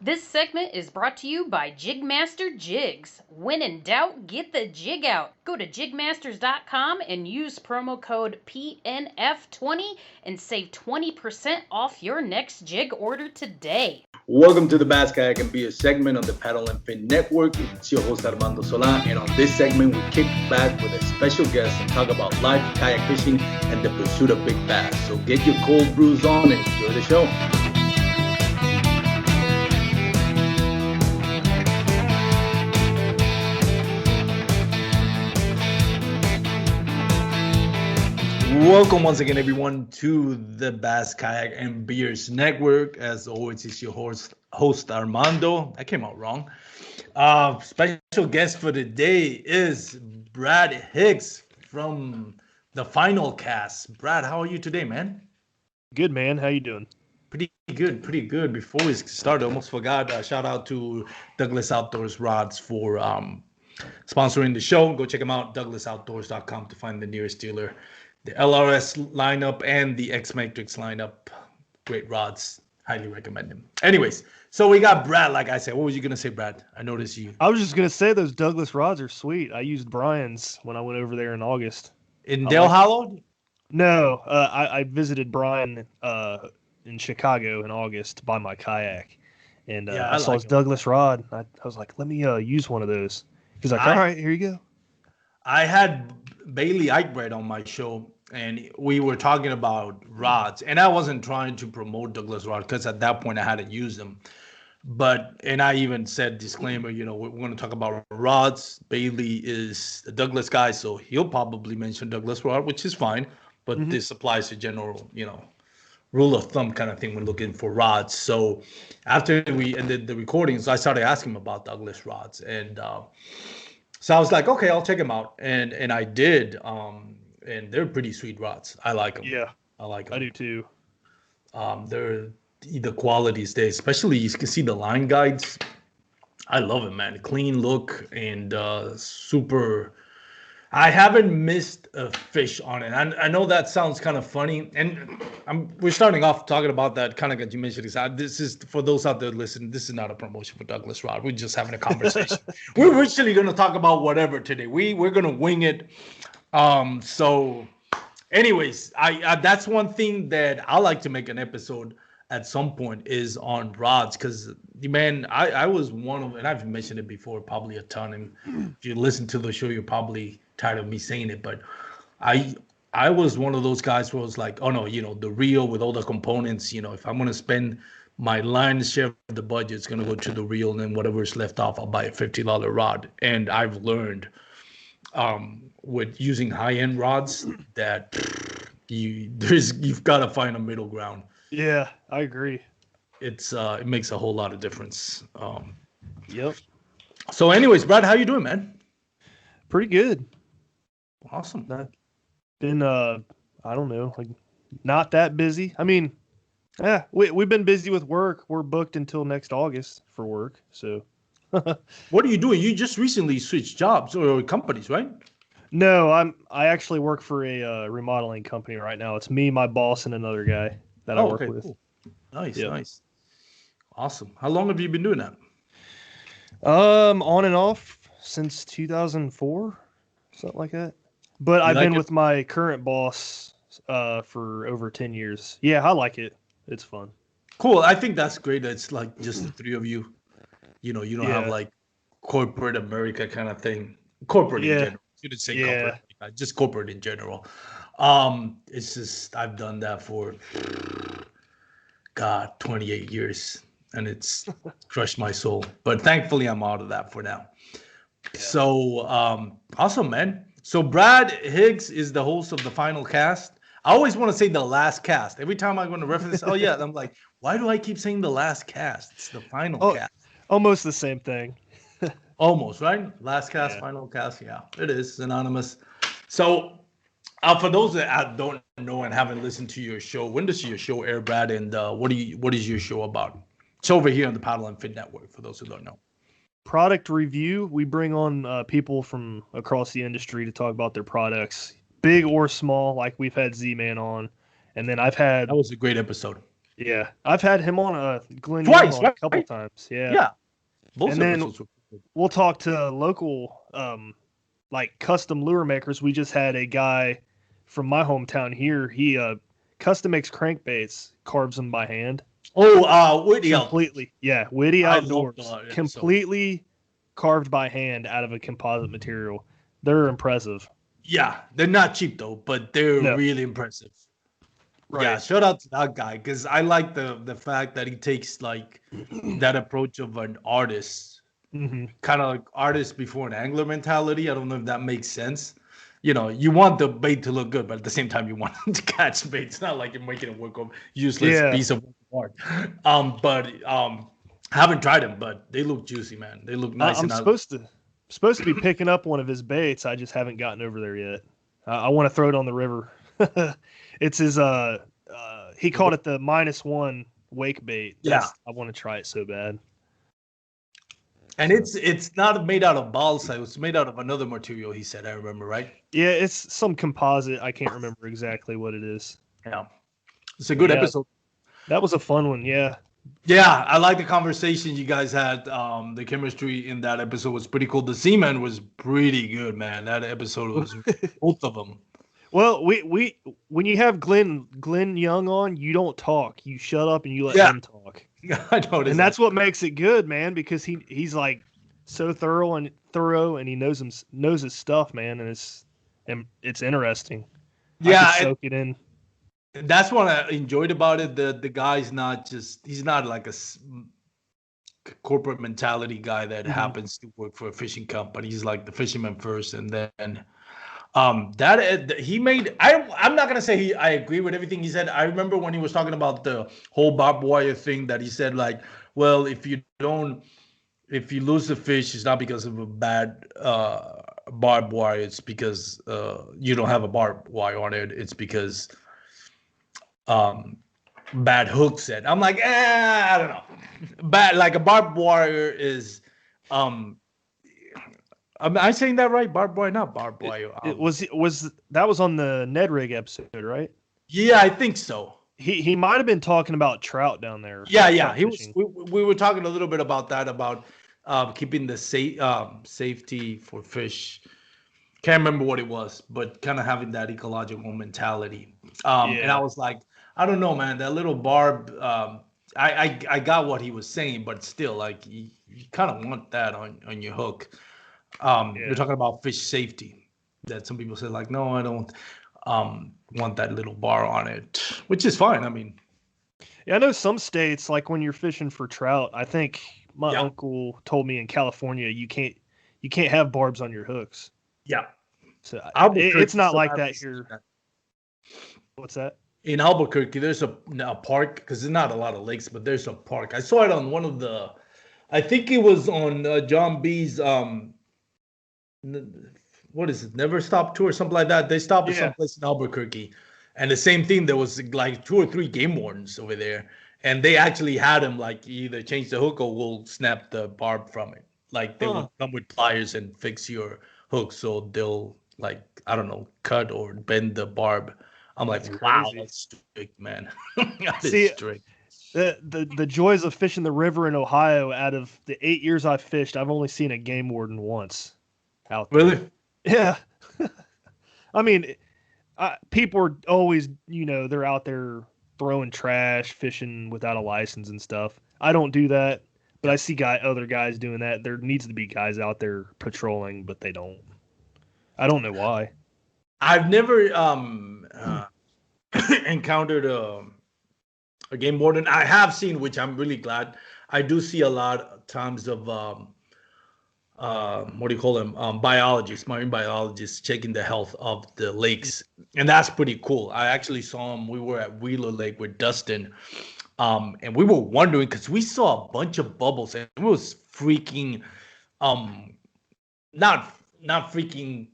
This segment is brought to you by JigMasters Jigs. When in doubt, get the jig out. Go to JigMasters.com and use promo code PNF20 and save 20% off your next jig order today. Welcome to the Bass Kayak and Beer segment on the Paddle and Fin Network. It's your host Armando Solá, and on this segment we kick back with a special guest and talk about life, kayak fishing, and the pursuit of big bass. So get your cold brews on and enjoy the show. Welcome once again, everyone, to the Bass Kayak and Beers Network. As always, it's your host Armando. That came out wrong. Special guest for today is Brad Hicks from the Final Cast. Brad, how are you today, man? Good, man. How you doing? Pretty good. Before we start, I almost forgot. Shout out to Douglas Outdoors Rods for sponsoring the show. Go check them out, douglasoutdoors.com, to find the nearest dealer. The LRS lineup and the X-Matrix lineup. Great rods. Highly recommend them. Anyways, so we got Brad, like I said. What was you going to say, Brad? I noticed you. I was just going to say those Douglas rods are sweet. I used Brian's when I went over there in August. In Dale Hollow? No, I visited Brian in Chicago in August to buy my kayak. And I saw his Douglas rod. I was like, let me use one of those. He's like, all right, here you go. I had Bailey Eichbrett on my show, and we were talking about rods, and I wasn't trying to promote Douglas rods because at that point I hadn't used them. And I even said, disclaimer, we're going to talk about rods. Bailey is a Douglas guy, so he'll probably mention Douglas rod, which is fine. But this applies to general, rule of thumb kind of thing when looking for rods. So after we ended the recordings, I started asking him about Douglas rods, and so I was like, okay, I'll check them out, and I did. And they're pretty sweet rods. I like them. Yeah, I like them. I do too. The quality is there, especially you can see the line guides. I love it, man. Clean look and super. I haven't missed a fish on it. I know that sounds kind of funny, and we're starting off talking about that kind of like you mentioned. This is for those out there listening. This is not a promotion for Douglas Rod. We're just having a conversation. We're originally going to talk about whatever today. We're going to wing it. So, anyways, I that's one thing that I like to make an episode at some point is on rods, because man, I was one of, and I've mentioned it before probably a ton, and if you listen to the show you're probably tired of me saying it, but I was one of those guys where I was like, oh no, the reel with all the components, if I'm going to spend my lion's share of the budget, it's going to go to the reel, and then whatever's left off, I'll buy a $50 rod. And I've learned with using high-end rods that you've got to find a middle ground. Yeah, I agree. It makes a whole lot of difference. Yep. So anyways, Brad, how you doing, man? Pretty good. Awesome. Been I don't know, like not that busy. I mean, we've been busy with work. We're booked until next August for work. So what are you doing? You just recently switched jobs or companies, right? No, I actually work for a remodeling company right now. It's me, my boss, and another guy that I work with. Cool. Nice. Awesome. How long have you been doing that? On and off since 2004, something like that. But I've been with my current boss for over 10 years. Yeah, I like it. It's fun. Cool. I think that's great. It's like just the three of you. You don't have like corporate America kind of thing. Corporate in general. You didn't say corporate, just corporate in general. It's just I've done that for 28 years, and it's crushed my soul. But thankfully, I'm out of that for now. Yeah. So awesome, man. So Brad Hicks is the host of the Final Cast. I always want to say the last cast. Every time I'm going to reference, I'm like, why do I keep saying the last cast? It's the final cast. Almost the same thing. Almost, right? Last cast, final cast. Yeah, it is synonymous. So for those that don't know and haven't listened to your show, when does your show air, Brad? And what is your show about? It's over here on the Paddle and Fit Network, for those who don't know. Product review. We bring on people from across the industry to talk about their products, big or small, like we've had Z-Man on. And then I've had... That was a great episode. Yeah, I've had him on Glenn Twice, Young on a couple times. Yeah. Yeah. Both and then episodes were good. We'll talk to local like custom lure makers. We just had a guy from my hometown here. He custom makes crankbaits, carves them by hand. Oh, Whitty completely. Yeah, Whitty Outdoors. Completely carved by hand out of a composite material. They're impressive. Yeah, they're not cheap though, but they're really impressive. Right. Yeah, shout out to that guy because I like the fact that he takes like that approach of an artist, kind of like artist before an angler mentality. I don't know if that makes sense. You know, you want the bait to look good, but at the same time, you want to catch bait. It's not like you're making it work of useless piece of art. Haven't tried them, but they look juicy, man. They look nice. I'm supposed to be picking up one of his baits. I just haven't gotten over there yet. I want to throw it on the river. It's his he called it the -1 wake bait. I want to try it so bad. And it's not made out of balsa. It's made out of another material, he said. I remember, right? Yeah, it's some composite. I can't remember exactly what it is. Yeah. It's a good episode. That was a fun one, yeah. Yeah, I like the conversation you guys had. The chemistry in that episode was pretty cool. The Seaman was pretty good, man. That episode was both of them. Well, we when you have Glenn Young on, you don't talk. You shut up and you let him talk. I noticed. And that's what makes it good, man, because he's like so thorough and he knows his stuff, man, and it's interesting. Yeah, soak it in. That's what I enjoyed about it. The guy's he's not like a corporate mentality guy that happens to work for a fishing company. He's like the fisherman first, and then that he made. I'm not gonna say I agree with everything he said. I remember when he was talking about the whole barbed wire thing that he said, like, well, if you lose the fish, it's not because of a bad barbed wire. It's because you don't have a barbed wire on it. It's because bad hook set. I'm like, I don't know. Bad, like a barbed wire is am I saying that right? Barbed wire, not barbed wire. It was that was on the Ned Rig episode, right? Yeah, I think so. He might have been talking about trout down there. Yeah. He was. We were talking a little bit about that, about keeping the safety for fish. Can't remember what it was, but kind of having that ecological mentality. And I was like, I don't know, man. That little barb. I got what he was saying, but still, like you kind of want that on your hook. You're talking about fish safety. That some people say, like, no, I don't want that little bar on it, which is fine. I mean, I know some states, like when you're fishing for trout, I think my uncle told me in California you can't have barbs on your hooks. Yeah. So it's not like that here. What's that? In Albuquerque, there's a park, because there's not a lot of lakes, but there's a park. I saw it on one of the, I think it was on John B's, what is it, Never Stop Tour or something like that. They stopped at some place in Albuquerque. And the same thing, there was like 2 or 3 game wardens over there. And they actually had them like either change the hook or we'll snap the barb from it. Like they will come with pliers and fix your hook. So they'll, like, I don't know, cut or bend the barb. I'm like, wow, that's strict, man. See, strict. The joys of fishing the river in Ohio, out of the 8 years I've fished, I've only seen a game warden once out there. Really? Yeah. I mean, people are always, they're out there throwing trash, fishing without a license and stuff. I don't do that, but I see other guys doing that. There needs to be guys out there patrolling, but they don't. I don't know why. I've never encountered a game warden. I have seen, which I'm really glad. I do see a lot of times of what do you call them? Biologists, marine biologists checking the health of the lakes, and that's pretty cool. I actually saw him. We were at Wheeler Lake with Dustin, and we were wondering because we saw a bunch of bubbles, and it was freaking, not freaking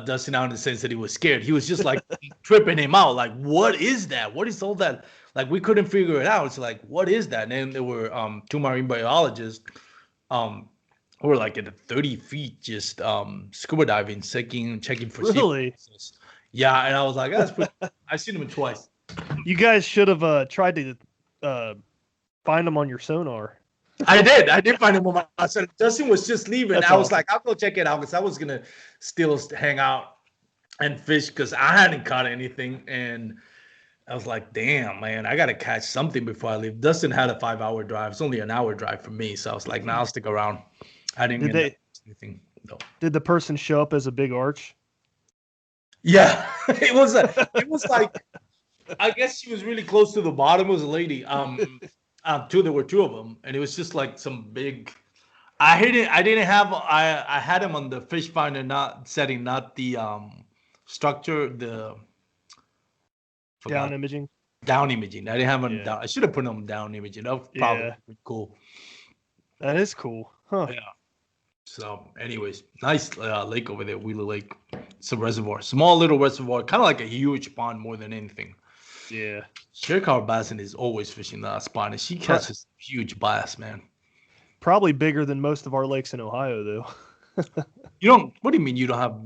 Dustin out in the sense that he was scared. He was just like tripping him out. Like, what is that? What is all that? Like, we couldn't figure it out. It's like, what is that? And then there were 2 marine biologists who were like at 30 feet just scuba diving, checking for really? Yeah, and I was like, that's pretty. I've seen them twice. You guys should have tried to find them on your sonar. I did find him on my. I said Dustin was just leaving. That's I was awesome. like, I'll go check it out because I was gonna still hang out and fish because I hadn't caught anything, and I was like, damn, man, I gotta catch something before I leave. Dustin had a 5-hour drive. It's only an hour drive for me, so I was like, nah, I'll stick around. I didn't get anything. No. Did the person show up as a big arch? Yeah, it was like, I guess she was really close to the bottom. It was a lady. There were two of them, and it was just like some big. I had him on the fish finder, not the structure, the down imaging. Down imaging. I didn't have him down. I should have put him down imaging. That was probably pretty cool. That is cool, huh? Yeah. So, anyways, nice lake over there, Wheeler Lake. It's a reservoir, small little reservoir, kind of like a huge pond more than anything. Yeah. Shercar Bassin is always fishing that spot, and she catches huge bass, man. Probably bigger than most of our lakes in Ohio, though. What do you mean you don't have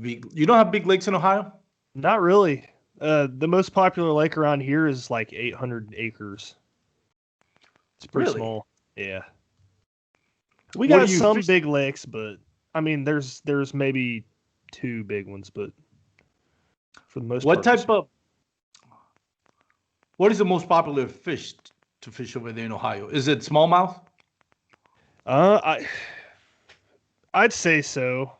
big lakes in Ohio? Not really. The most popular lake around here is like 800 acres. It's pretty small. Yeah. We got some big lakes, but I mean, there's maybe 2 big ones, but for the most part. What is the most popular fish to fish over there in Ohio? Is it smallmouth? I'd say so.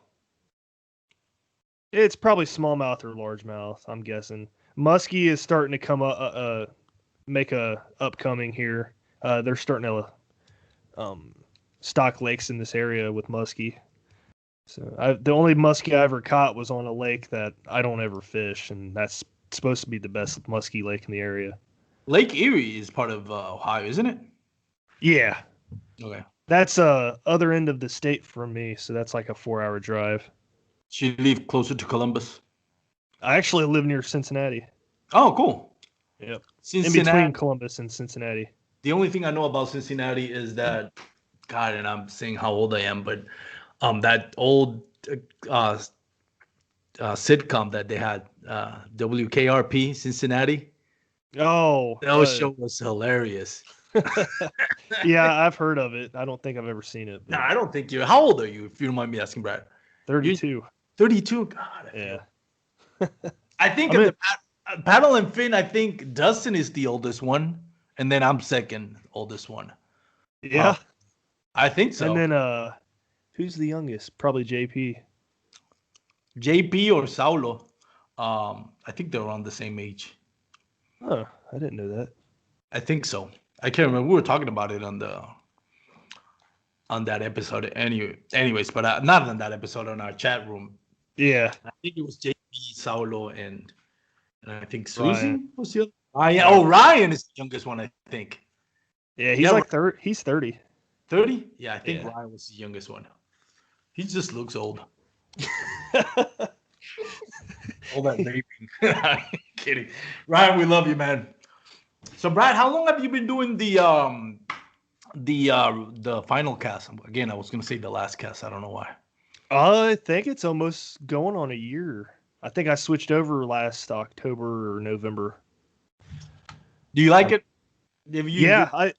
It's probably smallmouth or largemouth, I'm guessing. Muskie is starting to come up, make a upcoming here. They're starting to stock lakes in this area with muskie. So the only muskie I ever caught was on a lake that I don't ever fish, and that's supposed to be the best muskie lake in the area. Lake Erie is part of Ohio, isn't it? Yeah. Okay. That's other end of the state from me, so that's like a 4-hour drive. Should you live closer to Columbus? I actually live near Cincinnati. Oh, cool. Yep. Cincinnati. In between Columbus and Cincinnati. The only thing I know about Cincinnati is that, God, and I'm saying how old I am, but that old sitcom that they had, WKRP Cincinnati. Oh, that show was hilarious. Yeah, I've heard of it. I don't think I've ever seen it. No, I don't think you. How old are you, if you don't mind me asking, Brad? 32. 32? God. Yeah. I think of the paddle and fin, I think Dustin is the oldest one, and then I'm second oldest one. Yeah. I think so. And then who's the youngest? Probably JP. JP or Saulo. I think they're around the same age. Oh, I didn't know that. I think so. I can't remember. We were talking about it on that episode. Anyways, but not on that episode, on our chat room. Yeah. I think it was JP, Saulo, and I think Susan was the other. Ryan is the youngest one, I think. Yeah, he's like 30. He's 30. 30? Yeah, I think Ryan was the youngest one. He just looks old. All that vaping. Kidding. Ryan, we love you, man. So, Brad, how long have you been doing the final cast? Again, I was going to say the last cast. I don't know why. I think it's almost going on a year. I think I switched over last October or November. Do you like it? I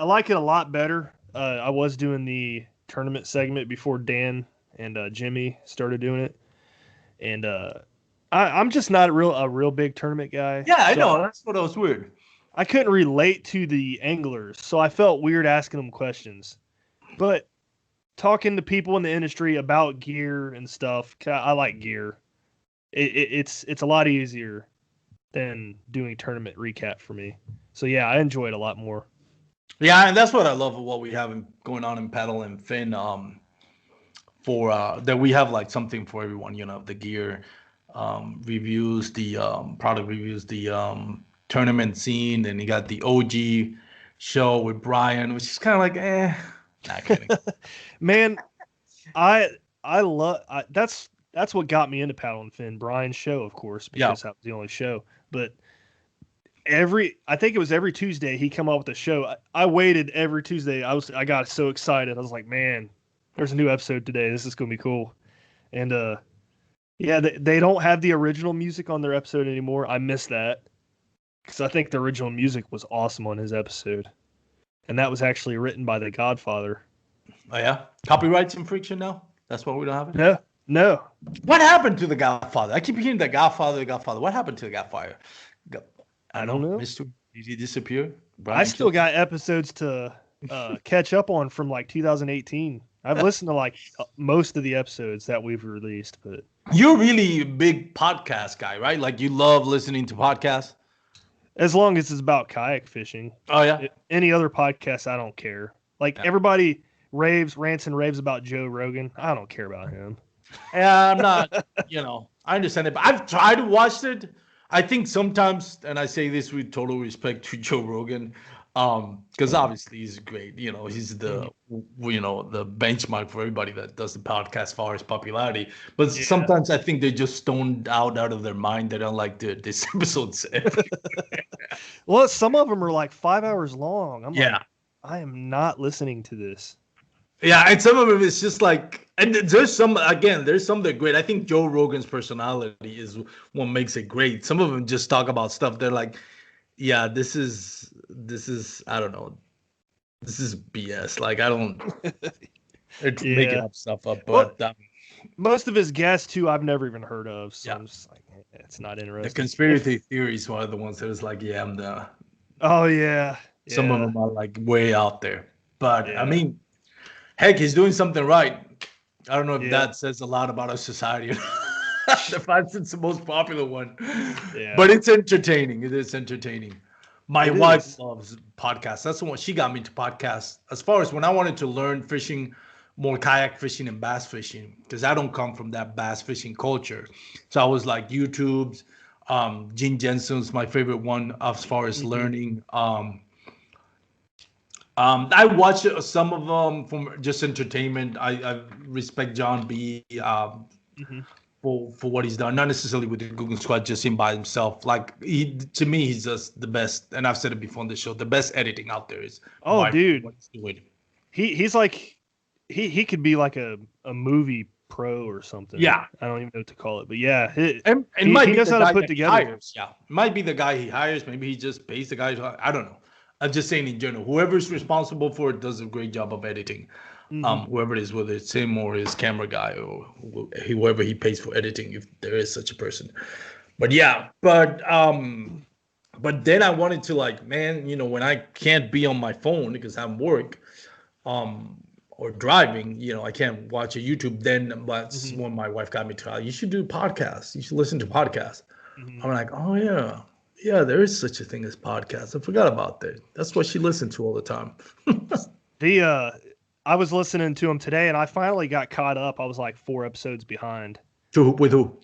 like it a lot better. I was doing the tournament segment before Dan and Jimmy started doing it, and I'm just not a real big tournament guy. Yeah, I know. That's what was weird. I couldn't relate to the anglers, so I felt weird asking them questions. But talking to people in the industry about gear and stuff, I like gear. It's a lot easier than doing tournament recap for me. So yeah, I enjoy it a lot more. Yeah, and that's what I love of what we have going on in Paddle and Fin. For that we have like something for everyone. You know, the gear reviews, the product reviews, the tournament scene, and you got the OG show with Brian, which is kind of like not kidding. Man, I love that's what got me into Paddle and Fin. Brian's show, of course, because that was the only show. But I think it was every Tuesday he come up with a show. I waited every Tuesday. I got so excited. I was like, man, there's a new episode today. This is gonna be cool. And they don't have the original music on their episode anymore. I miss that. because I think the original music was awesome on his episode, and that was actually written by The Godfather. Oh yeah, copyrights infringement now. That's why we don't have it. No. What happened to The Godfather? I keep hearing The Godfather. What happened to The Godfather? I don't know. Did he disappear? I still got episodes to catch up on from like 2018. I've listened to like most of the episodes that we've released, but you're really a big podcast guy, right? Like you love listening to podcasts. As long as it's about kayak fishing. Oh yeah. Any other podcast, I don't care. Like everybody rants and raves about Joe Rogan. I don't care about him. Yeah, I'm not. I understand it, but I've tried to watch it. I think sometimes, and I say this with total respect to Joe Rogan, because obviously he's great. He's the the benchmark for everybody that does the podcast as far as popularity. But sometimes I think they're just stoned out of their mind. They don't like this episode's. Well, some of them are like 5 hours long. I'm like, I am not listening to this. Yeah, and some of them it's just like, and there's some that are great. I think Joe Rogan's personality is what makes it great. Some of them just talk about stuff. They're like, yeah, this is I don't know, this is BS. Like I don't making up stuff up, but most of his guests too, I've never even heard of. So I'm just like, it's not interesting. The conspiracy theories are the ones that is like, I'm the. Oh yeah. Some of them are like way out there, but I mean. Heck, he's doing something right. I don't know if that says a lot about our society. The fact it's the most popular one. Yeah. But it's entertaining. It is entertaining. My wife loves podcasts. That's the one. She got me into podcasts. As far as when I wanted to learn fishing, more kayak fishing and bass fishing, because I don't come from that bass fishing culture. So I was like YouTube's, Gene Jensen's my favorite one as far as learning. I watch some of them from just entertainment. I respect John B. For what he's done, not necessarily with the Google Squad, just him by himself. Like to me, he's just the best. And I've said it before on the show. The best editing out there is. Oh, dude, what he's doing. He's like he could be like a movie pro or something. Yeah, I don't even know what to call it, but yeah, he knows how to put together. Yeah, might be the guy he hires. Maybe he just pays the guy. I don't know. I'm just saying in general, whoever's responsible for it does a great job of editing. Whoever it is, whether it's him or his camera guy or whoever he pays for editing, if there is such a person. But then I wanted to like, man, when I can't be on my phone because I'm work, or driving, I can't watch a YouTube. Then that's when my wife got me to, you should do podcasts. You should listen to podcasts. I'm like, oh yeah. Yeah, there is such a thing as podcasts. I forgot about that. That's what she listened to all the time. I was listening to him today, and I finally got caught up. I was like 4 episodes behind. With who?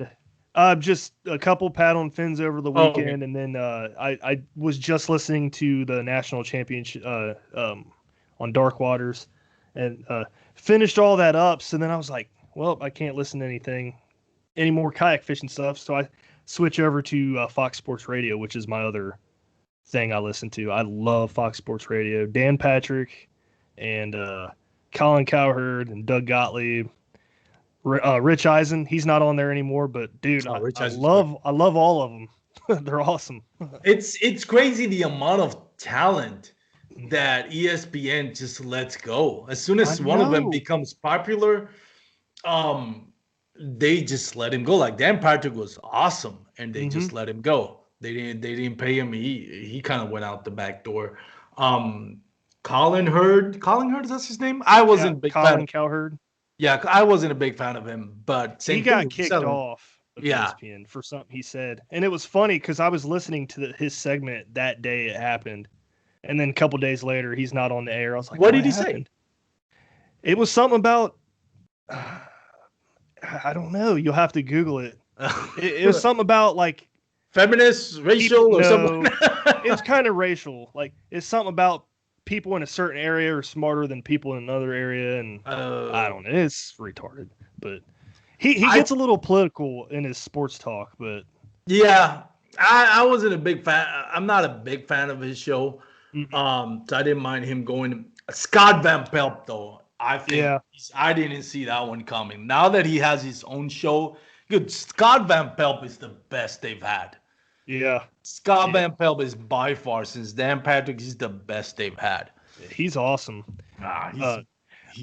Just a couple paddle and fins over the weekend, and then I was just listening to the national championship on Dark Waters, and finished all that up. So then I was like, well, I can't listen to any more kayak fishing stuff. So I switch over to Fox Sports Radio, which is my other thing I listen to. I love Fox Sports Radio. Dan Patrick and Colin Cowherd and Doug Gottlieb. Rich Eisen, he's not on there anymore, but dude, I love all of them. They're awesome. It's crazy the amount of talent that ESPN just lets go. As soon as one of them becomes popular, they just let him go. Like Dan Patrick was awesome, and they just let him go. They didn't pay him. He kind of went out the back door. Colin Hurd, that's his name. I wasn't a big fan. Colin Cowherd. Yeah, I wasn't a big fan of him, but he got kicked off of ESPN for something he said, and it was funny because I was listening to his segment that day it happened, and then a couple days later he's not on the air. I was like, what did he say? It was something about. I don't know. You'll have to Google it. It was something about like feminist, racial, or something. It's kind of racial. Like it's something about people in a certain area are smarter than people in another area, and I don't know. It's retarded, but he gets a little political in his sports talk. But yeah, I wasn't a big fan. I'm not a big fan of his show. So I didn't mind him going. Scott Van Pelt though. I think I didn't see that one coming. Now that he has his own show, good. Scott Van Pelt is the best they've had. Yeah. Scott Van Pelt is by far, since Dan Patrick, he's the best they've had. He's awesome. He's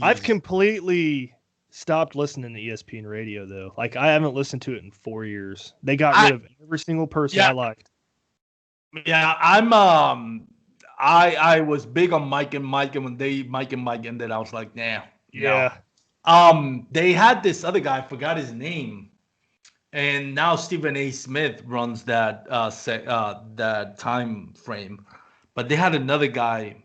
I've completely stopped listening to ESPN radio though. Like I haven't listened to it in 4 years. They got rid of every single person I liked. Yeah, I was big on Mike and Mike, and when Mike and Mike ended, I was like, nah. Yeah. They had this other guy, I forgot his name, and now Stephen A. Smith runs that that time frame. But they had another guy.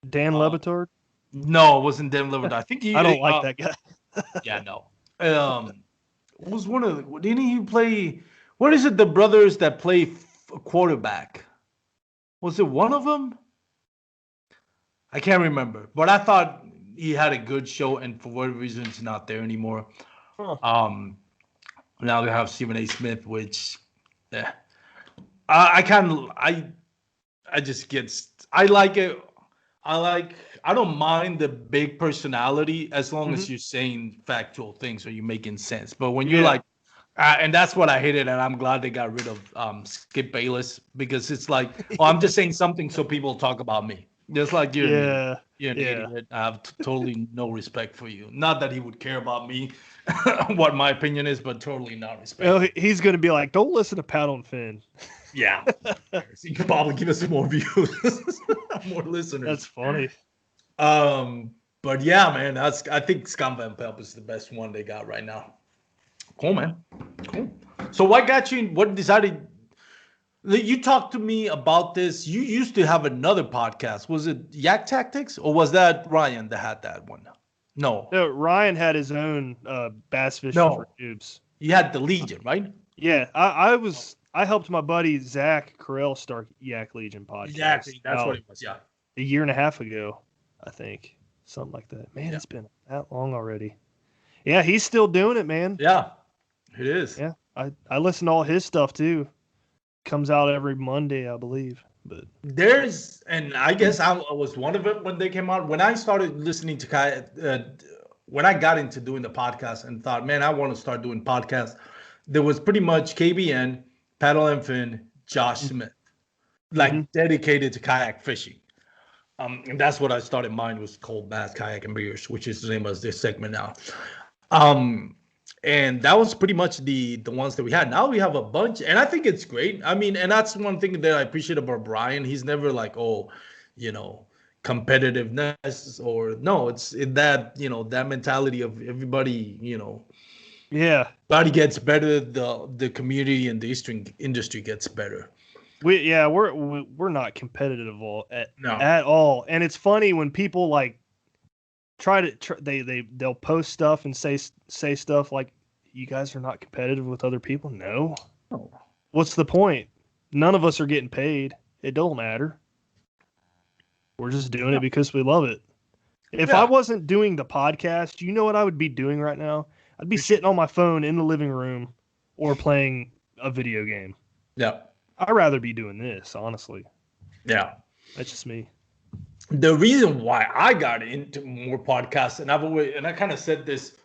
Dan Le Batard? No, it wasn't Dan Le Batard. I think I don't like that guy. Yeah, no. Was one of the, didn't he play? What is it? The brothers that play quarterback. Was it one of them? I can't remember, but I thought he had a good show, and for whatever reason, it's not there anymore. Huh. Now they have Stephen A. Smith, which, I just get. I like it. I don't mind the big personality as long as you're saying factual things or you're making sense. But when you're like, and that's what I hated, and I'm glad they got rid of Skip Bayless, because it's like, oh, I'm just saying something so people talk about me. Just like you're an idiot. I have totally no respect for you. Not that he would care about me, what my opinion is, but totally not respect. Well, he's going to be like, don't listen to Paddle and Finn. Yeah. He could probably give us some more views, more listeners. That's funny. But yeah, man, I think Scott Van Pelt is the best one they got right now. Cool, man. Cool. So what got you? What decided? You talked to me about this. You used to have another podcast. Was it Yak Tactics, or was that Ryan that had that one? No, Ryan had his own bass fishing for tubes. You had the Legion, right? Yeah, I helped my buddy Zach Carell start Yak Legion podcast. Exactly, that's what it was. Yeah, a year and a half ago, I think, something like that. Man, it's been that long already. Yeah, he's still doing it, man. Yeah, it is. Yeah, I listen to all his stuff too. Comes out every Monday, I believe. But and I guess I was one of it when they came out. When I started listening to Kayak, when I got into doing the podcast and thought, man, I want to start doing podcasts, there was pretty much KBN, Paddle and Fin, Josh Smith, like dedicated to kayak fishing. And that's what I started. Mine was called Bass, Kayak, and Beers, which is the name of this segment now. And that was pretty much the ones that we had. Now we have a bunch, and I think it's great. I mean, and that's one thing that I appreciate about Brian. He's never like, competitiveness, or no, it's that, that mentality of everybody, everybody gets better. The community and the industry gets better. We're not competitive at all. And it's funny when people like they'll post stuff and say stuff like, you guys are not competitive with other people. No. What's the point? None of us are getting paid. It don't matter. We're just doing it because we love it. If I wasn't doing the podcast, you know what I would be doing right now? I'd be sitting on my phone in the living room or playing a video game. Yeah. I'd rather be doing this, honestly. Yeah. That's just me. The reason why I got into more podcasts, and I kind of said this,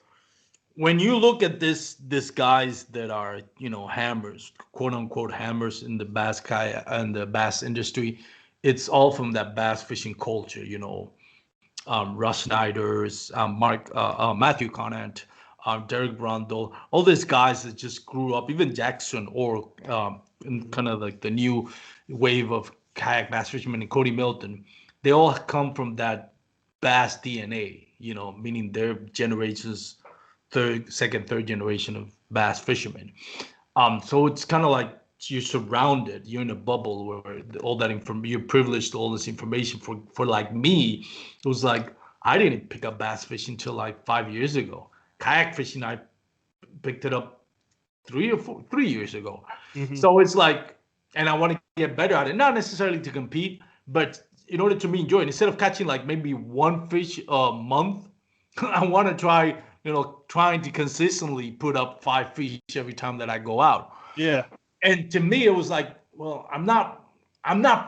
when you look at this guys that are, hammers, quote unquote hammers in the bass kayak and the bass industry, it's all from that bass fishing culture, Russ Snyder's, Matthew Conant, Derek Brundle, all these guys that just grew up, even Jackson, or in kind of like the new wave of kayak bass fishermen, and Cody Milton. They all come from that bass DNA, meaning their generations, second, third generation of bass fishermen. So it's kind of like you're surrounded, you're in a bubble where all that you're privileged to all this information. For like me, it was like, I didn't pick up bass fishing until like 5 years ago. Kayak fishing, I picked it up 3 years ago. Mm-hmm. So it's like, and I want to get better at it, not necessarily to compete, but in order to enjoy it. Instead of catching like maybe one fish a month, I want to try, trying to consistently put up 5 fish every time that I go out. Yeah. And to me, it was like, well, I'm not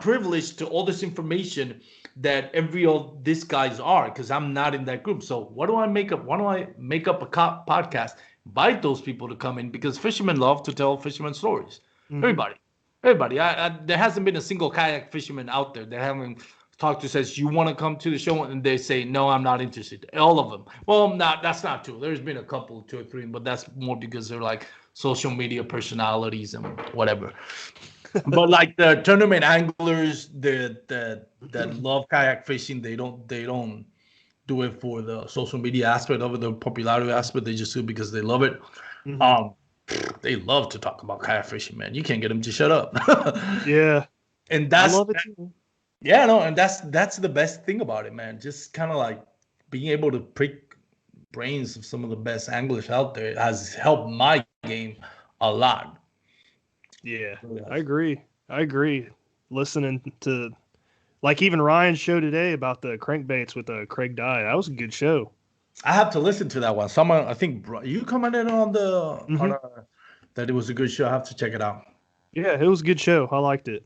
privileged to all this information that these guys are, because I'm not in that group. So why do I make up a podcast, invite those people to come in, because fishermen love to tell fishermen stories. Mm-hmm. Everybody. Everybody. There hasn't been a single kayak fisherman out there that haven't talked to says you want to come to the show, and they say no, I'm not interested. All of them. Well, that's not true. There's been a couple, 2 or 3, but that's more because they're like social media personalities and whatever. But like the tournament anglers that love kayak fishing, they don't do it for the social media aspect of it, the popularity aspect. They just do it because they love it. Mm-hmm. They love to talk about kayak fishing, man. You can't get them to shut up. Yeah, and I love it too. Yeah, no, and that's the best thing about it, man. Just kind of like being able to prick brains of some of the best anglers out there has helped my game a lot. Yeah, I agree. Listening to, like, even Ryan's show today about the crankbaits with Craig Dye, that was a good show. I have to listen to that one. Someone, I think you commented on that it was a good show. I have to check it out. Yeah, it was a good show. I liked it.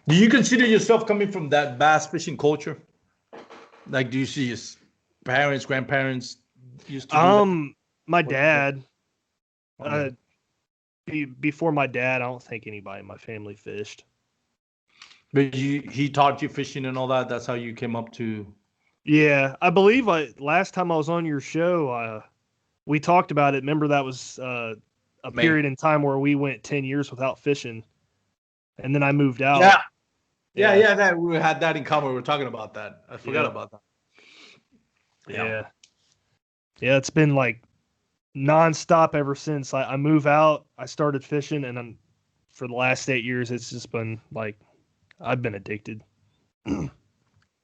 Do you consider yourself coming from that bass fishing culture? Like, do you see your parents, grandparents used to do that? My dad. Before my dad, I don't think anybody in my family fished. But he taught you fishing and all that? That's how you came up to... Yeah, I believe last time I was on your show, we talked about it. Remember that was a period in time where we went 10 years without fishing, and then I moved out. Yeah. That we had that in common. We were talking about that. I forgot about that. Yeah, it's been like nonstop ever since I moved out. I started fishing, and for the last 8 years, it's just been like I've been addicted.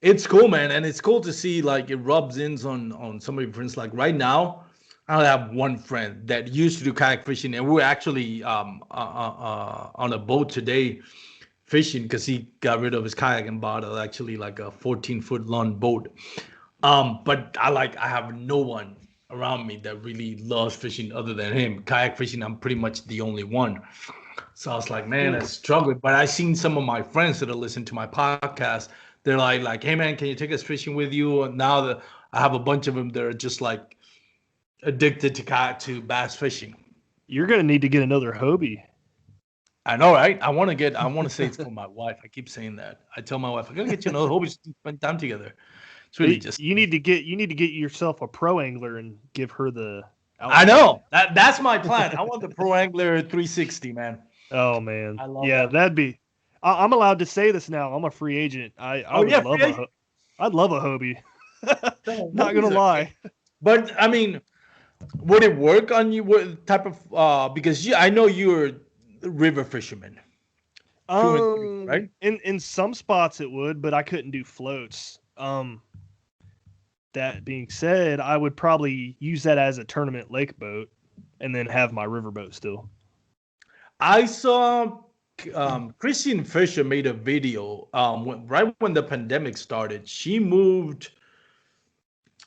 It's cool, man, and it's cool to see like it rubs in on some of your friends. Like right now, I have one friend that used to do kayak fishing, and we're actually on a boat today fishing because he got rid of his kayak and bought actually like a 14-foot long boat. But I have no one around me that really loves fishing other than him. Kayak fishing, I'm pretty much the only one. So I was like, man, I struggled. But I seen some of my friends that are listening to my podcast. They're like, hey, man, can you take us fishing with you? And now that I have a bunch of them that are just like addicted to bass fishing. You're going to need to get another Hobie. I know, right? I want to say it's for my wife. I keep saying that. I tell my wife, I got to get you another Hobie to spend time together. It's really just... You need to get yourself a Pro Angler and give her the... I know. That's my plan. I want the Pro Angler 360, man. Oh, man. I love that. That'd be... I'm allowed to say this now. I'm a free agent. I'd love a Hobie. Not gonna lie. But I mean, would it work on you? What type of? Because I know you're a river fisherman. Right? In some spots it would, but I couldn't do floats. That being said, I would probably use that as a tournament lake boat, and then have my river boat still. I saw. Christian Fisher made a video right when the pandemic started. She moved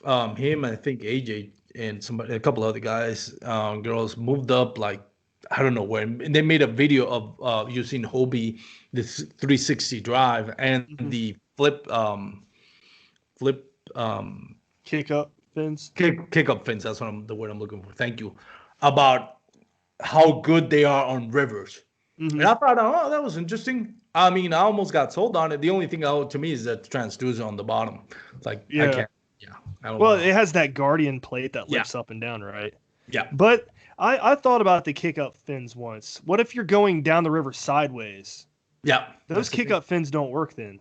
him, I think AJ and a couple other guys, girls moved up like I don't know where, and they made a video of using Hobie, this 360 drive and the flip kick up fins. Kick up fins. That's the word I'm looking for. Thank you. About how good they are on rivers. And I thought, oh, that was interesting. I mean, I almost got sold on it. The only thing to me is that the transducer on the bottom. It's like, I can't. Yeah. Well, it has that Guardian plate that lifts up and down, right? Yeah. But I thought about the kick-up fins once. What if you're going down the river sideways? Yeah. Those kick-up fins don't work then.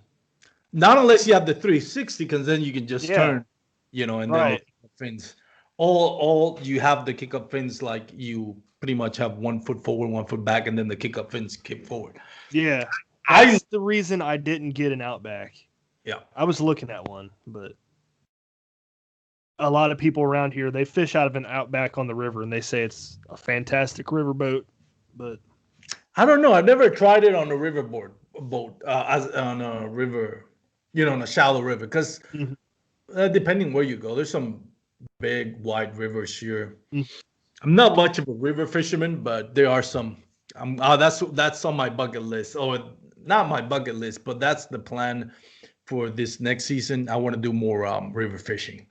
Not unless you have the 360, because then you can just turn, and then the fins. All you have the kick-up fins like you pretty much have 1 foot forward, 1 foot back, and then the kick-up fins kick forward. Yeah. That's the reason I didn't get an Outback. Yeah. I was looking at one, but a lot of people around here, they fish out of an Outback on the river, and they say it's a fantastic river boat. But I don't know. I've never tried it on a river boat, as on a river, on a shallow river, because depending where you go, there's some big, wide rivers here. I'm not much of a river fisherman, but there are some. That's on my bucket list. Oh, not my bucket list, but that's the plan for this next season. I want to do more river fishing.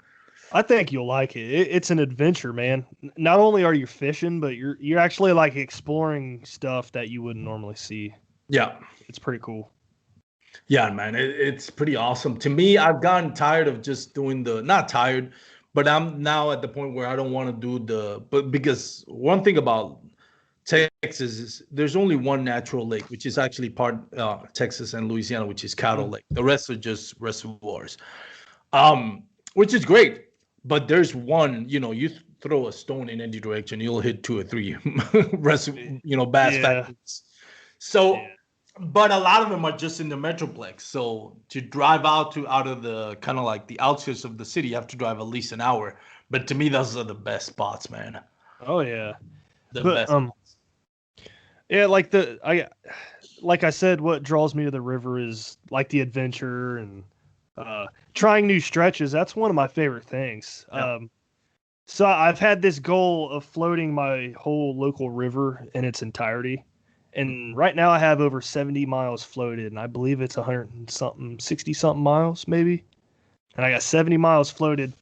I think you'll like it. It's an adventure, man. Not only are you fishing, but you're actually like exploring stuff that you wouldn't normally see. Yeah. It's pretty cool. Yeah, man, it's pretty awesome. To me, I've gotten tired of just doing not tired, but I'm now at the point where I don't want to do but because one thing about Texas is there's only one natural lake, which is actually part Texas and Louisiana, which is Cattle Lake. The rest are just reservoirs, which is great. But there's one, you throw a stone in any direction, you'll hit 2 or 3 bass factories. So, but a lot of them are just in the metroplex. So to drive out of the kind of like the outskirts of the city, you have to drive at least an hour. But to me, those are the best spots, man. Oh yeah, the best. Yeah, like I said, what draws me to the river is like the adventure and trying new stretches. That's one of my favorite things. Yeah. So I've had this goal of floating my whole local river in its entirety. And right now I have over 70 miles floated, and I believe it's 100 and something, 60 something miles maybe. And I got 70 miles floated.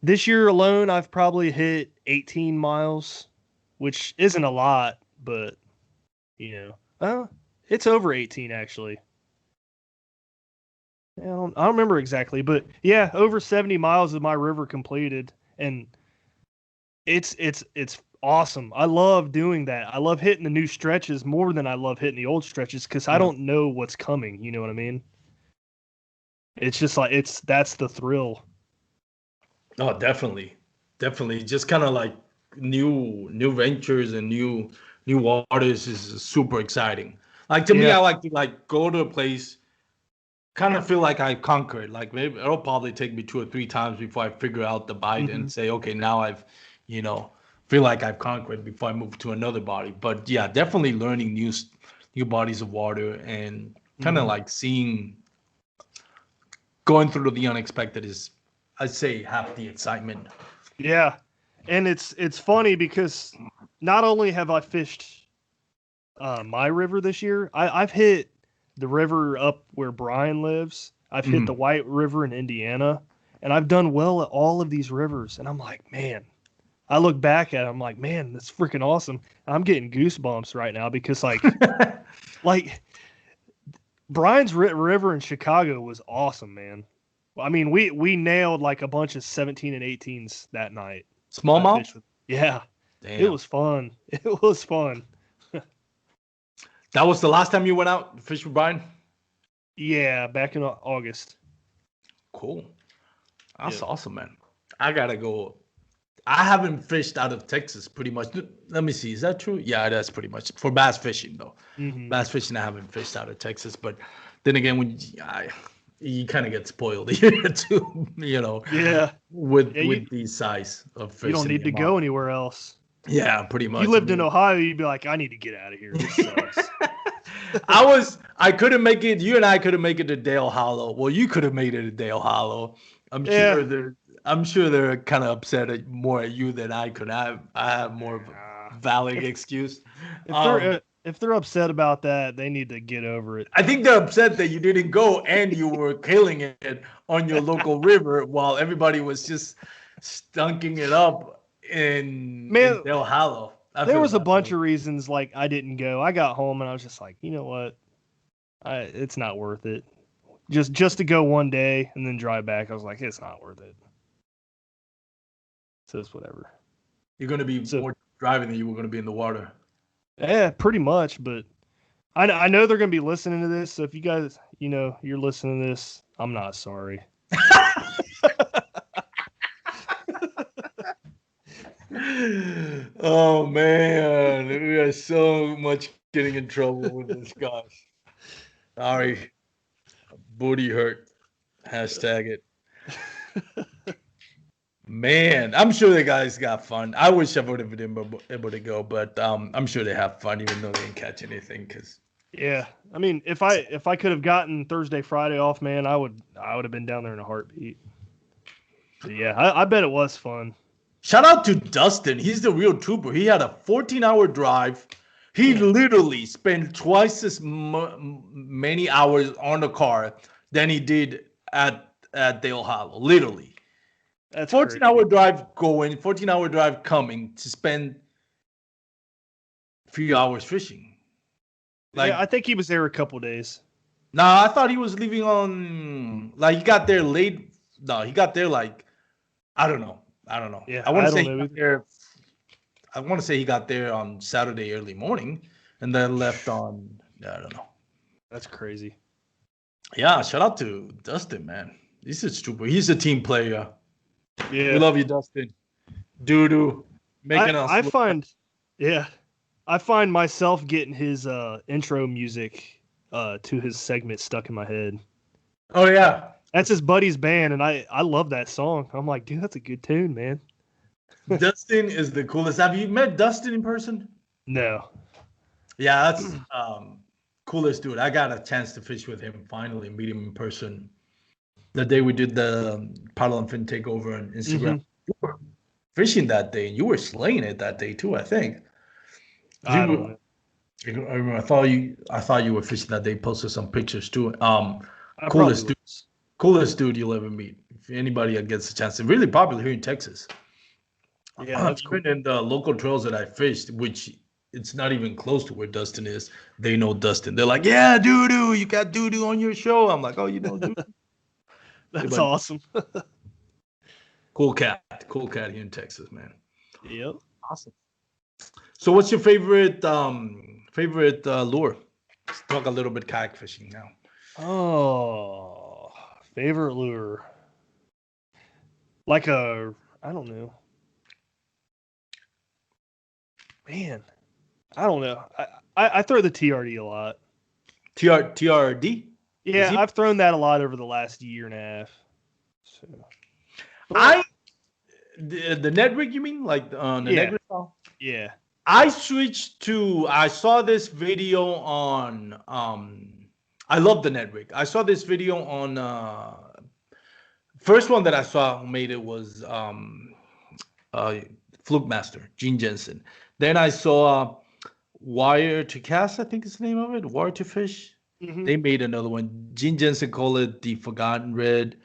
This year alone, I've probably hit 18 miles, which isn't a lot, but it's over 18 actually. I don't remember exactly, but yeah, over 70 miles of my river completed, and it's awesome. I love doing that. I love hitting the new stretches more than I love hitting the old stretches because I don't know what's coming. You know what I mean? It's just like that's the thrill. Oh, definitely. Just kind of like new ventures and new waters is super exciting. Like to me, I like to go to a place, kind of feel like I conquered. Like maybe it'll probably take me 2 or 3 times before I figure out the bite and say, okay, now I've, feel like I've conquered before I move to another body. But yeah, definitely learning new bodies of water and kind of like going through the unexpected is, I'd say, half the excitement. Yeah, and it's funny because not only have I fished my river this year, I've hit the river up where Brian lives. I've hit the White River in Indiana, and I've done well at all of these rivers. And I'm like, man, I look back at it, I'm like, man, that's freaking awesome. I'm getting goosebumps right now because like Brian's river in Chicago was awesome, man. I mean, we nailed like a bunch of 17 and 18s that night. Smallmouth? Yeah. Damn. It was fun. It was fun. That was the last time you went out to fish with Brian? Yeah, back in August. Cool. That's awesome, man. I gotta go. I haven't fished out of Texas pretty much. Let me see. Is that true? Yeah, that's pretty much for bass fishing though. Bass fishing, I haven't fished out of Texas, but then again, you kind of get spoiled here too, Yeah. With the size of fish. You don't need to go anywhere else. Yeah, pretty much. If you lived in Ohio, you'd be like, I need to get out of here. This sucks. I couldn't make it. You and I couldn't make it to Dale Hollow. Well, you could have made it to Dale Hollow. I'm sure they're kind of upset more at you than I could. I have more of a valid excuse. If they're upset about that, they need to get over it. I think they're upset that you didn't go and you were killing it on your local river while everybody was just stunking it up in Dale Hollow. There was a bunch of reasons like I didn't go. I got home and I was just like, you know what? It's not worth it. Just to go one day and then drive back, I was like, it's not worth it. So it's whatever. You're going to be more driving than you were going to be in the water. Yeah, pretty much. But I know they're going to be listening to this. So if you guys, you're listening to this, I'm not sorry. Oh, man. We are so much getting in trouble with this, guys. Sorry. Booty hurt. Hashtag it. Man, I'm sure the guys got fun. I wish I would have been able to go, but I'm sure they have fun, even though they didn't catch anything. Yeah, I mean, if I could have gotten Thursday, Friday off, man, I would have been down there in a heartbeat. But yeah, I bet it was fun. Shout out to Dustin. He's the real trooper. He had a 14-hour drive. He literally spent twice as many hours on the car than he did at Dale Hollow. Literally. That's 14-hour drive going, 14-hour drive coming to spend a few hours fishing. Like, yeah, I think he was there a couple days. No, I thought he was leaving on like he got there late. No, he got there like I don't know. Yeah, I want to say don't he know got there. I want to say he got there on Saturday early morning, and then left on. I don't know. That's crazy. Yeah, shout out to Dustin, man. He's a trooper. He's a team player. Yeah, we love you, Dustin. Doo making us. I find myself getting his intro music to his segment stuck in my head. Oh yeah, that's his buddy's band, and I love that song. I'm like, dude, that's a good tune, man. Dustin is the coolest. Have you met Dustin in person? No. Yeah, that's coolest dude. I got a chance to fish with him finally, meet him in person. The day we did the paddle and fin takeover on Instagram. You were fishing that day, and you were slaying it that day too, I think. I don't know. I thought you were fishing that day. Posted some pictures too. Coolest dude you'll ever meet. If anybody gets a chance, they're really popular here in Texas. Yeah, that's even in the local trails that I fished, which it's not even close to where Dustin is. They know Dustin. They're like, "Yeah, doo-doo, you got doo-doo on your show." I'm like, "Oh, you know, doo-doo." That's awesome. Cool cat here in Texas, man. Yep. Awesome. So, what's your favorite lure? Let's talk a little bit kayak fishing now. Oh, favorite lure. Like I don't know. Man, I don't know. I throw the TRD a lot. TRD? Yeah, I've thrown that a lot over the last year and a half. So, the net rig, you mean? Like the net rig style? Yeah. I saw this video on I love the net rig. I saw this video on first one that I saw who made it was Fluke Master, Gene Jensen. Then I saw Wire to Cast, I think is the name of it. Wire to Fish. Mm-hmm. They made another one. Gene Jensen called it the Forgotten Rig.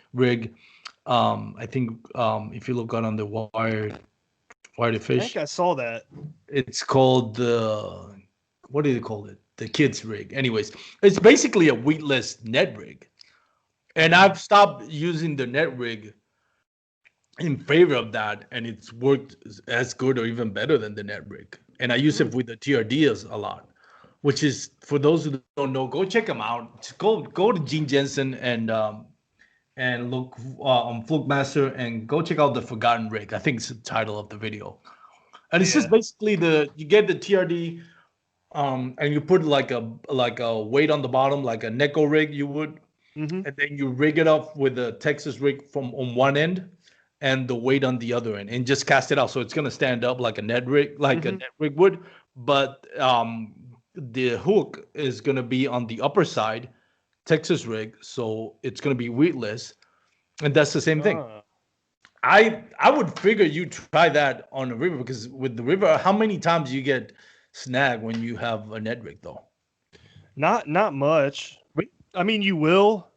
I think if you look on the Wire to Fish. I think I saw that. It's called what do they call it? The kids rig. Anyways, it's basically a weedless net rig. And I've stopped using the net rig in favor of that, and it's worked as good or even better than the net rig. And I use it with the TRDs a lot, which is, for those who don't know, go check them out. Just go to Gene Jensen and look on Fluke Master and go check out the Forgotten Rig. I think it's the title of the video. And it's just basically you get the TRD and you put like a weight on the bottom, like a Neko rig you would, and then you rig it up with a Texas rig on one end and the weight on the other end, and just cast it out. So it's gonna stand up like a net rig, a net rig would, but the hook is gonna be on the upper side, Texas rig, so it's gonna be weedless, and that's the same thing. I would figure you try that on a river, because with the river, how many times you get snagged when you have a net rig though? Not much. I mean, you will,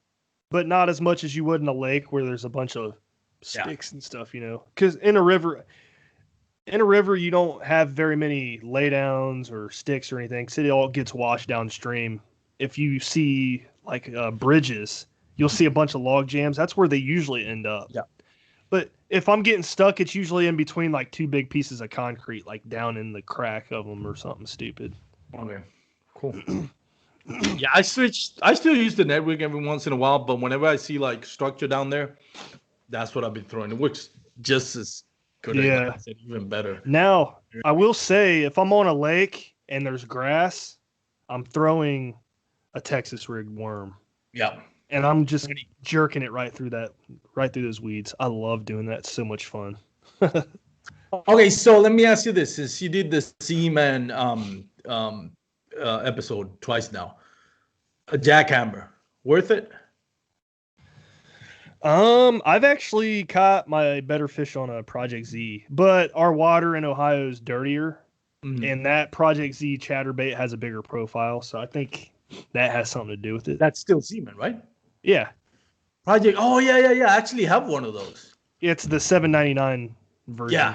but not as much as you would in a lake where there's a bunch of sticks and stuff, you know. Because in a river, you don't have very many laydowns or sticks or anything, because it all gets washed downstream. If you see like bridges, you'll see a bunch of log jams. That's where they usually end up. Yeah. But if I'm getting stuck, it's usually in between like two big pieces of concrete, like down in the crack of them or something stupid. Okay, cool. Yeah, I still use the net rig every once in a while, but whenever I see like structure down there, that's what I've been throwing. It works just as good. Yeah, as even better. Now, I will say, if I'm on a lake and there's grass, I'm throwing a Texas rig worm. Yeah. And I'm just jerking it right through those weeds. I love doing that. It's so much fun. Okay, so let me ask you this: since you did the Seaman episode twice now, a jackhammer, worth it? I've actually caught my better fish on a Project Z, but our water in Ohio is dirtier, and that Project Z chatterbait has a bigger profile, so I think that has something to do with it. That's still Seaman, right? Yeah. Project. Oh yeah. I actually have one of those. It's the $7.99 version.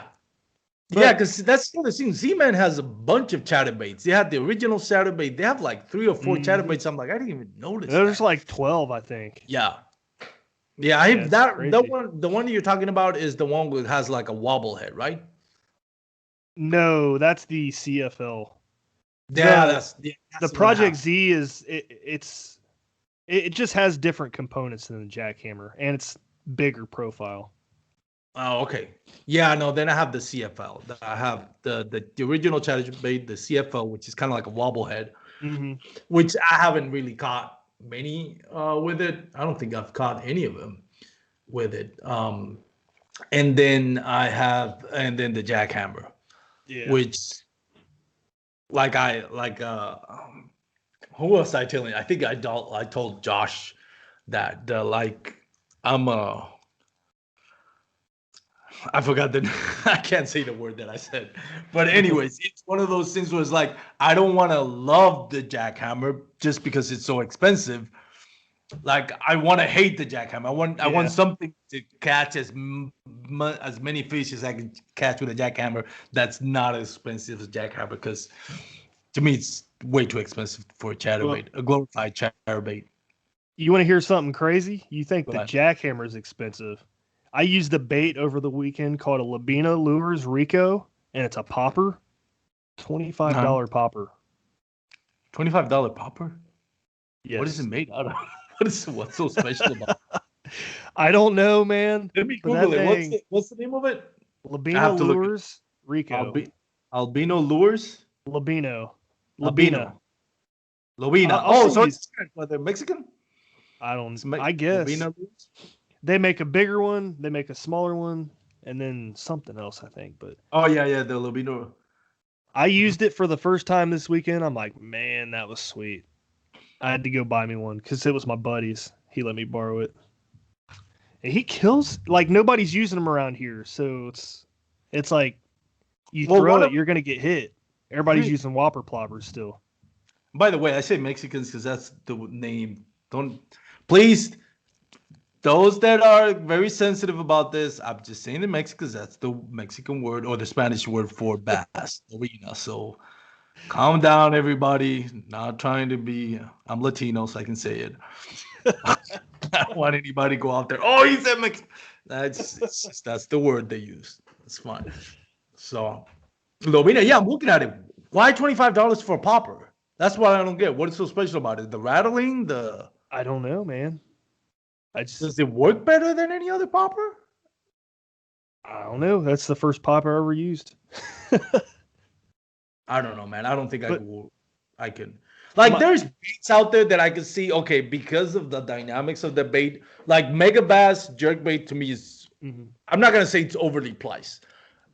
Yeah, because that's the other thing. Z-Man has a bunch of chatterbaits. They have the original chatterbait. They have like 3 or 4 chatterbaits. I'm like, I didn't even notice. There's like 12, I think. Yeah. Yeah, the one you're talking about is the one that has like a wobble head, right? No, that's the CFL. Yeah, that's the Project Z is it just has different components than the jackhammer, and it's bigger profile. Oh, okay. Yeah, no, then I have the CFL. I have the original chatterbait, the CFL, which is kind of like a wobble head, which I haven't really caught many with it. I don't think I've caught any of them with it. And then the jackhammer, which who was I telling? I think I told Josh that I forgot I can't say the word that I said. But anyways, it's one of those things where it's like, I don't want to love the jackhammer just because it's so expensive. Like, I want to hate the jackhammer. I want something to catch as many fish as I can catch with a jackhammer that's not as expensive as a jackhammer, because to me it's way too expensive for a chatterbait, a glorified chatterbait. You want to hear something crazy? You think the jackhammer is expensive? I used a bait over the weekend called a Labina Lures Rico, and it's a popper. $25 popper. $25 popper? Yes. What is it made out of? What's so special about it? I don't know, man. Let me Google it. What's the name of it? Labina Lures Rico. Albino Lures? Labina. So it's they're Mexican? I guess. Labina Lures? They make a bigger one, they make a smaller one, and then something else, I think. But the Lobino. I used it for the first time this weekend. I'm like, man, that was sweet. I had to go buy me one because it was my buddy's. He let me borrow it. And he kills, like, nobody's using them around here. So it's like, you throw it, you're going to get hit. Everybody's using whopper ploppers still. By the way, I say Mexicans because that's the name. Please, those that are very sensitive about this, I'm just saying the Mexicans, that's the Mexican word or the Spanish word for bass. So calm down, everybody. Not trying to be, I'm Latino, so I can say it. I don't want anybody to go out there, oh, he said Mexican. That's the word they use. It's fine. So, Lobina, I'm looking at it. Why $25 for a popper? That's what I don't get. What is so special about it? The rattling? I don't know, man. Does it work better than any other popper? I don't know. That's the first popper I ever used. I don't know, man. I don't think I can. Like, there's baits out there that I can see, okay, because of the dynamics of the bait. Like, Mega Bass jerkbait to me is, I'm not going to say it's overly priced.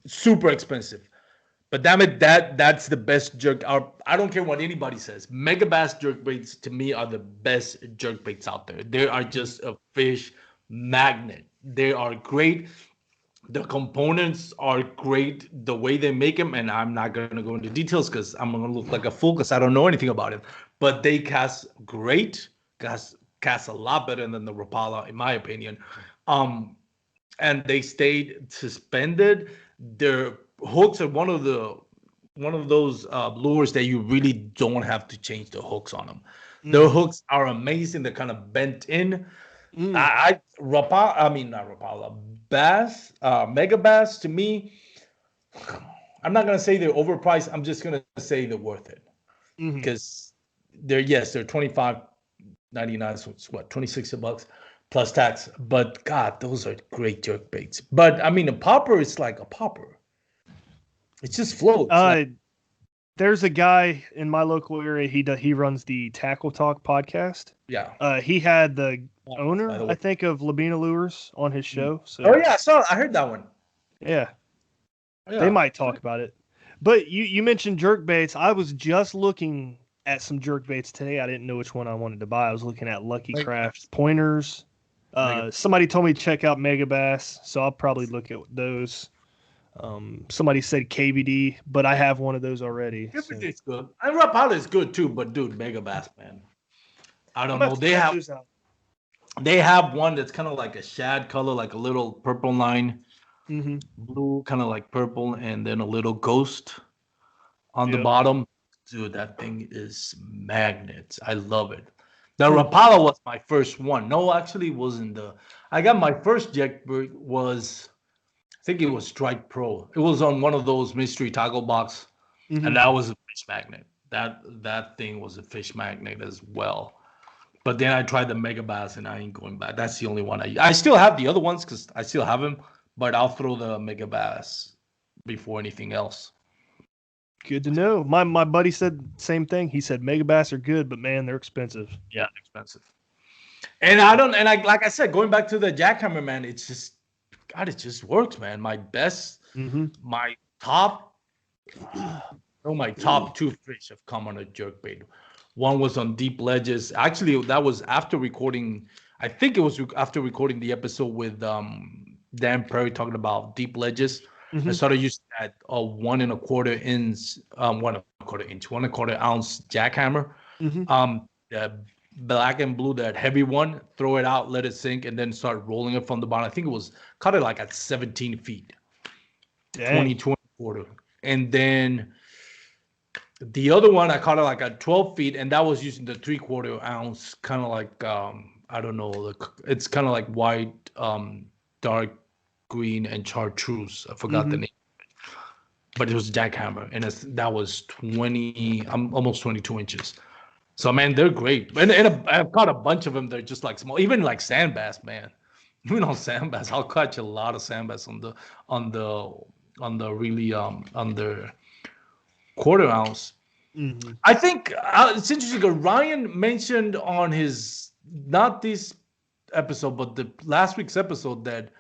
It's super expensive. But damn it, that's the best jerk. I don't care what anybody says. Mega Bass jerkbaits to me are the best jerkbaits out there. They are just a fish magnet. They are great. The components are great. The way they make them, and I'm not going to go into details because I'm going to look like a fool because I don't know anything about it. But they cast great. Cast a lot better than the Rapala, in my opinion. And they stayed suspended. Their hooks are one of those lures that you really don't have to change the hooks on them. Their hooks are amazing. They're kind of bent in. Not Rapala, bass, Mega Bass, to me, I'm not gonna say they're overpriced. I'm just gonna say they're worth it because they're $25.99, so it's what, $26 plus tax. But God, those are great jerk baits. But I mean, a popper is like a popper. It just floats. There's a guy in my local area. He runs the Tackle Talk podcast. Yeah. He had the owner, I think, of Labina Lures on his show. So. Oh yeah, I heard that one. Yeah. They might talk about it. But you mentioned jerk baits. I was just looking at some jerk baits today. I didn't know which one I wanted to buy. I was looking at Lucky Craft pointers. Somebody told me to check out Mega Bass, so I'll probably look at those. Somebody said KVD, but I have one of those already. KVD's good. And Rapala is good too, but dude, Mega Bass, man. I don't know. They have one that's kind of like a shad color, like a little purple line. blue, kind of like purple, and then a little ghost on the bottom. Dude, that thing is magnets. I love it. The Rapala was my first one. No, actually, it wasn't I got my first jackbird was, I think it was Strike Pro. It was on one of those mystery tackle box, and that was a fish magnet. That thing was a fish magnet as well. But then I tried the Mega Bass, and I ain't going back. That's the only one I still have the other ones because I still have them, but I'll throw the Mega Bass before anything else. Good to know. My buddy said the same thing. He said Mega Bass are good, but man, they're expensive. Yeah, expensive. And like I said, going back to the jackhammer, man, it's just, God, it just works, man. My top two fish have come on a jerkbait. One was on deep ledges. Actually, that was after recording. I think it was after recording the episode with Dan Perry talking about deep ledges. I started using that 1 1/4 inch, 1 1/4 ounce jackhammer. The black and blue, that heavy one, throw it out, let it sink, and then start rolling it from the bottom. I think it was caught it like at 17 feet. Dang. 20/4. And then the other one, I caught it like at 12 feet, and that was using the 3/4 ounce, kind of like, I don't know, it's kind of like white, dark green, and chartreuse. I forgot the name. But it was a jackhammer, and that was almost 22 inches. So, man, they're great. And I've caught a bunch of them. They're just like small, even like sand bass, man. Even on sand bass, I'll catch a lot of sand bass on the really under 1/4 ounce. I think it's interesting because Ryan mentioned on his, not this episode, but the last week's episode, that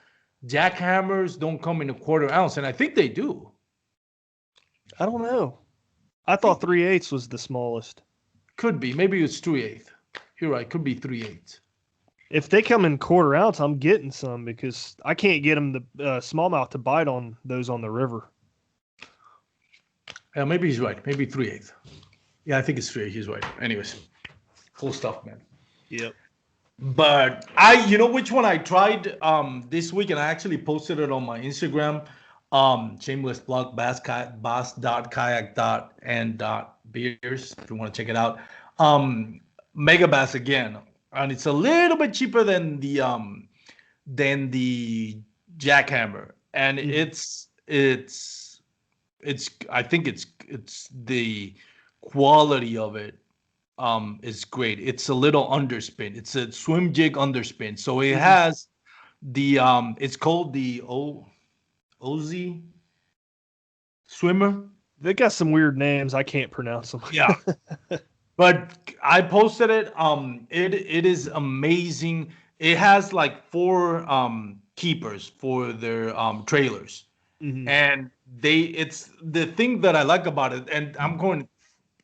jackhammers don't come in a 1/4 ounce, and I think they do. I don't know. I thought 3/8 was the smallest. Could be. Maybe it's 3/8. You're right. Could be 3/8. If they come in 1/4 ounce, I'm getting some because I can't get them the smallmouth to bite on those on the river. Yeah, maybe he's right. Maybe 3/8. Yeah, I think it's 3/8. He's right. Anyways, cool stuff, man. Yep. But you know which one I tried this week, and I actually posted it on my Instagram. Shameless plug, bass.kayak.and.beers if you want to check it out. Mega Bass again, and it's a little bit cheaper than the jackhammer, and it's I think it's the quality of it is great. It's a little underspin. It's a swim jig underspin. So it has the it's called the OZ swimmer. They got some weird names. I can't pronounce them. Yeah. But I posted it. It is amazing. It has like 4 keepers for their trailers. And it's the thing that I like about it, and I'm going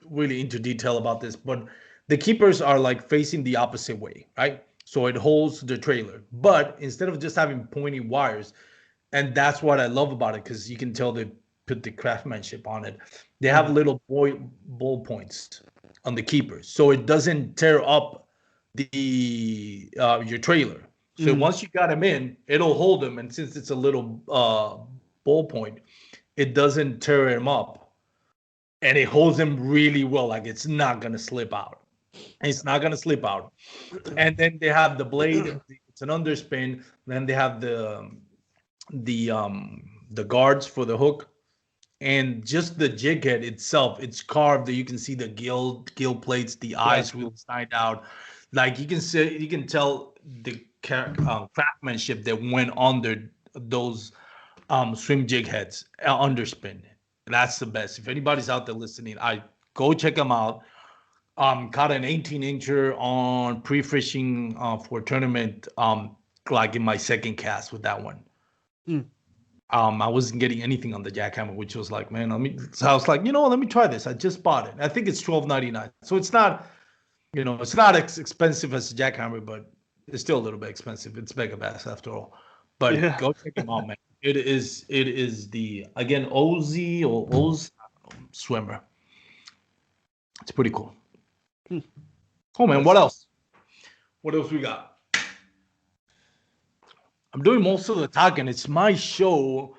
really into detail about this, but the keepers are like facing the opposite way, right? So it holds the trailer, but instead of just having pointy wires, and that's what I love about it, because you can tell they put the craftsmanship on it. They have little ball points on the keepers, so it doesn't tear up the your trailer. So once you got them in, it'll hold them, and since it's a little ball point, it doesn't tear them up. And it holds them really well, like it's not gonna slip out. It's not gonna slip out. And then they have the blade. It's an underspin. Then they have the guards for the hook, and just the jig head itself. It's carved. You can see the gill plates. The eyes really stand out. Like you can tell the craftsmanship that went under those swim jig heads underspin. That's the best. If anybody's out there listening, go check them out. Caught an 18-incher on pre-fishing for a tournament, like in my second cast with that one. I wasn't getting anything on the jackhammer, which was like, man, so I was like, let me try this. I just bought it. I think it's $12.99. So it's not, it's not as expensive as a jackhammer, but it's still a little bit expensive. It's Mega Bass after all. But go check them out, man. It is the, again, OZ or Oz swimmer. It's pretty cool. Oh man, what else? What else we got? I'm doing most of the talking. It's my show.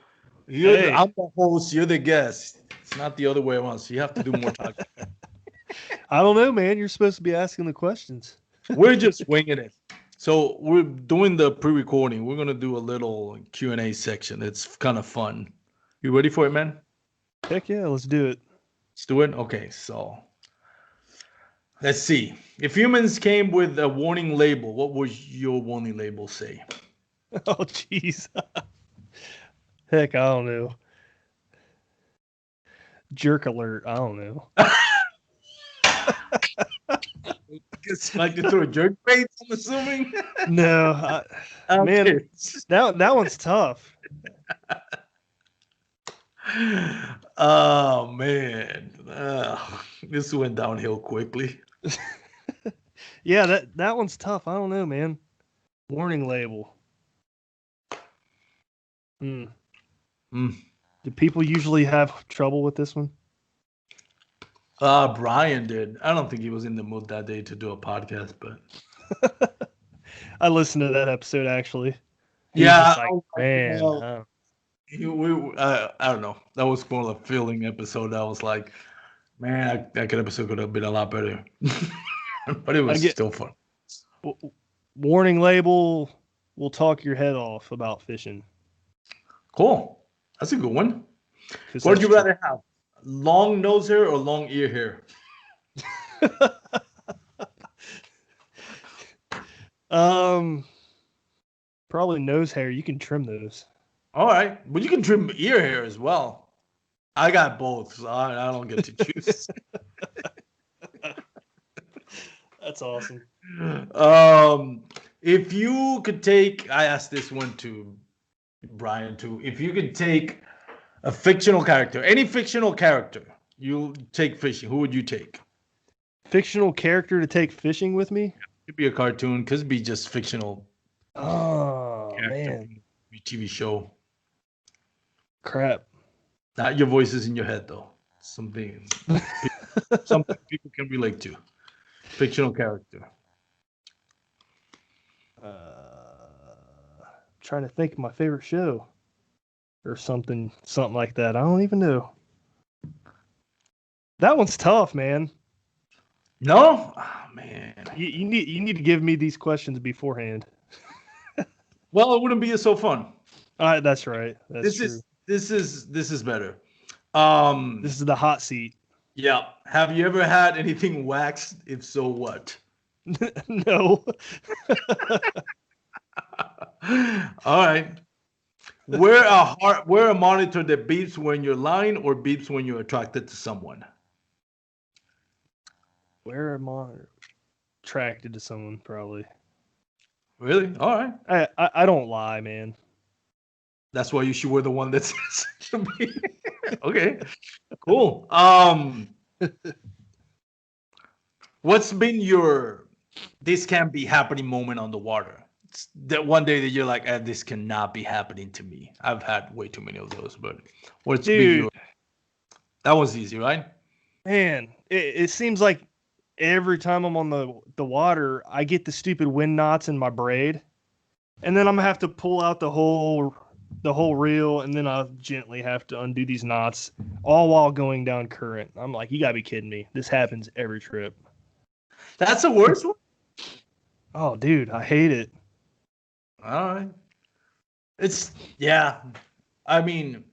I'm the host. You're the guest. It's not the other way around. So you have to do more talking. I don't know, man. You're supposed to be asking the questions. We're just winging it. So we're doing the pre-recording. We're gonna do a little Q&A section. It's kind of fun. You ready for it, man? Heck yeah, let's do it. Let's do it. Okay, so let's see. If humans came with a warning label, what would your warning label say? Oh, jeez. Heck, I don't know. Jerk alert. I don't know. It's like to throw jerk baits, I'm assuming. No, man, that one's tough. Oh man, this went downhill quickly. Yeah, that one's tough. I don't know, man. Warning label. Do people usually have trouble with this one? Brian did. I don't think he was in the mood that day to do a podcast, but I listened to that episode actually. Yeah, like, man. I don't know. That was more of a feeling episode. I was like, man, that episode could have been a lot better, but it was still fun. Warning label will talk your head off about fishing. Cool. That's a good one. What would you rather have? Long nose hair or long ear hair? Probably nose hair. You can trim those. All right. But you can trim ear hair as well. I got both, so I don't get to choose. That's awesome. If you could take, I asked this one to Brian too. If you could take a fictional character, any fictional character, you take fishing, who would you take? Fictional character to take fishing with me? It could be a cartoon, could be just fictional. Oh, man. TV show. Crap. Not your voices in your head, though. Something people can relate to. Fictional character. Trying to think of my favorite show. Or something like that. I don't even know. That one's tough, man. No? Oh, man. You need to give me these questions beforehand. Well, it wouldn't be so fun. That's right. This is better. This is the hot seat. Yeah. Have you ever had anything waxed? If so, what? No. All right. Wear a monitor that beeps when you're lying or beeps when you're attracted to someone. Wear a monitor attracted to someone, probably. Really? All right. I don't lie, man. That's why you should wear the one that says to me. Okay. Cool. What's been your this can't be happening moment on the water? It's that one day that you're like, this cannot be happening to me. I've had way too many of those, but what's been your... That was easy, right? Man, it seems like every time I'm on the water, I get the stupid wind knots in my braid, and then I'm gonna have to pull out the whole reel, and then I'll gently have to undo these knots, all while going down current. I'm like, you gotta be kidding me. This happens every trip. That's the worst one? Oh, dude, I hate it. All right. I mean,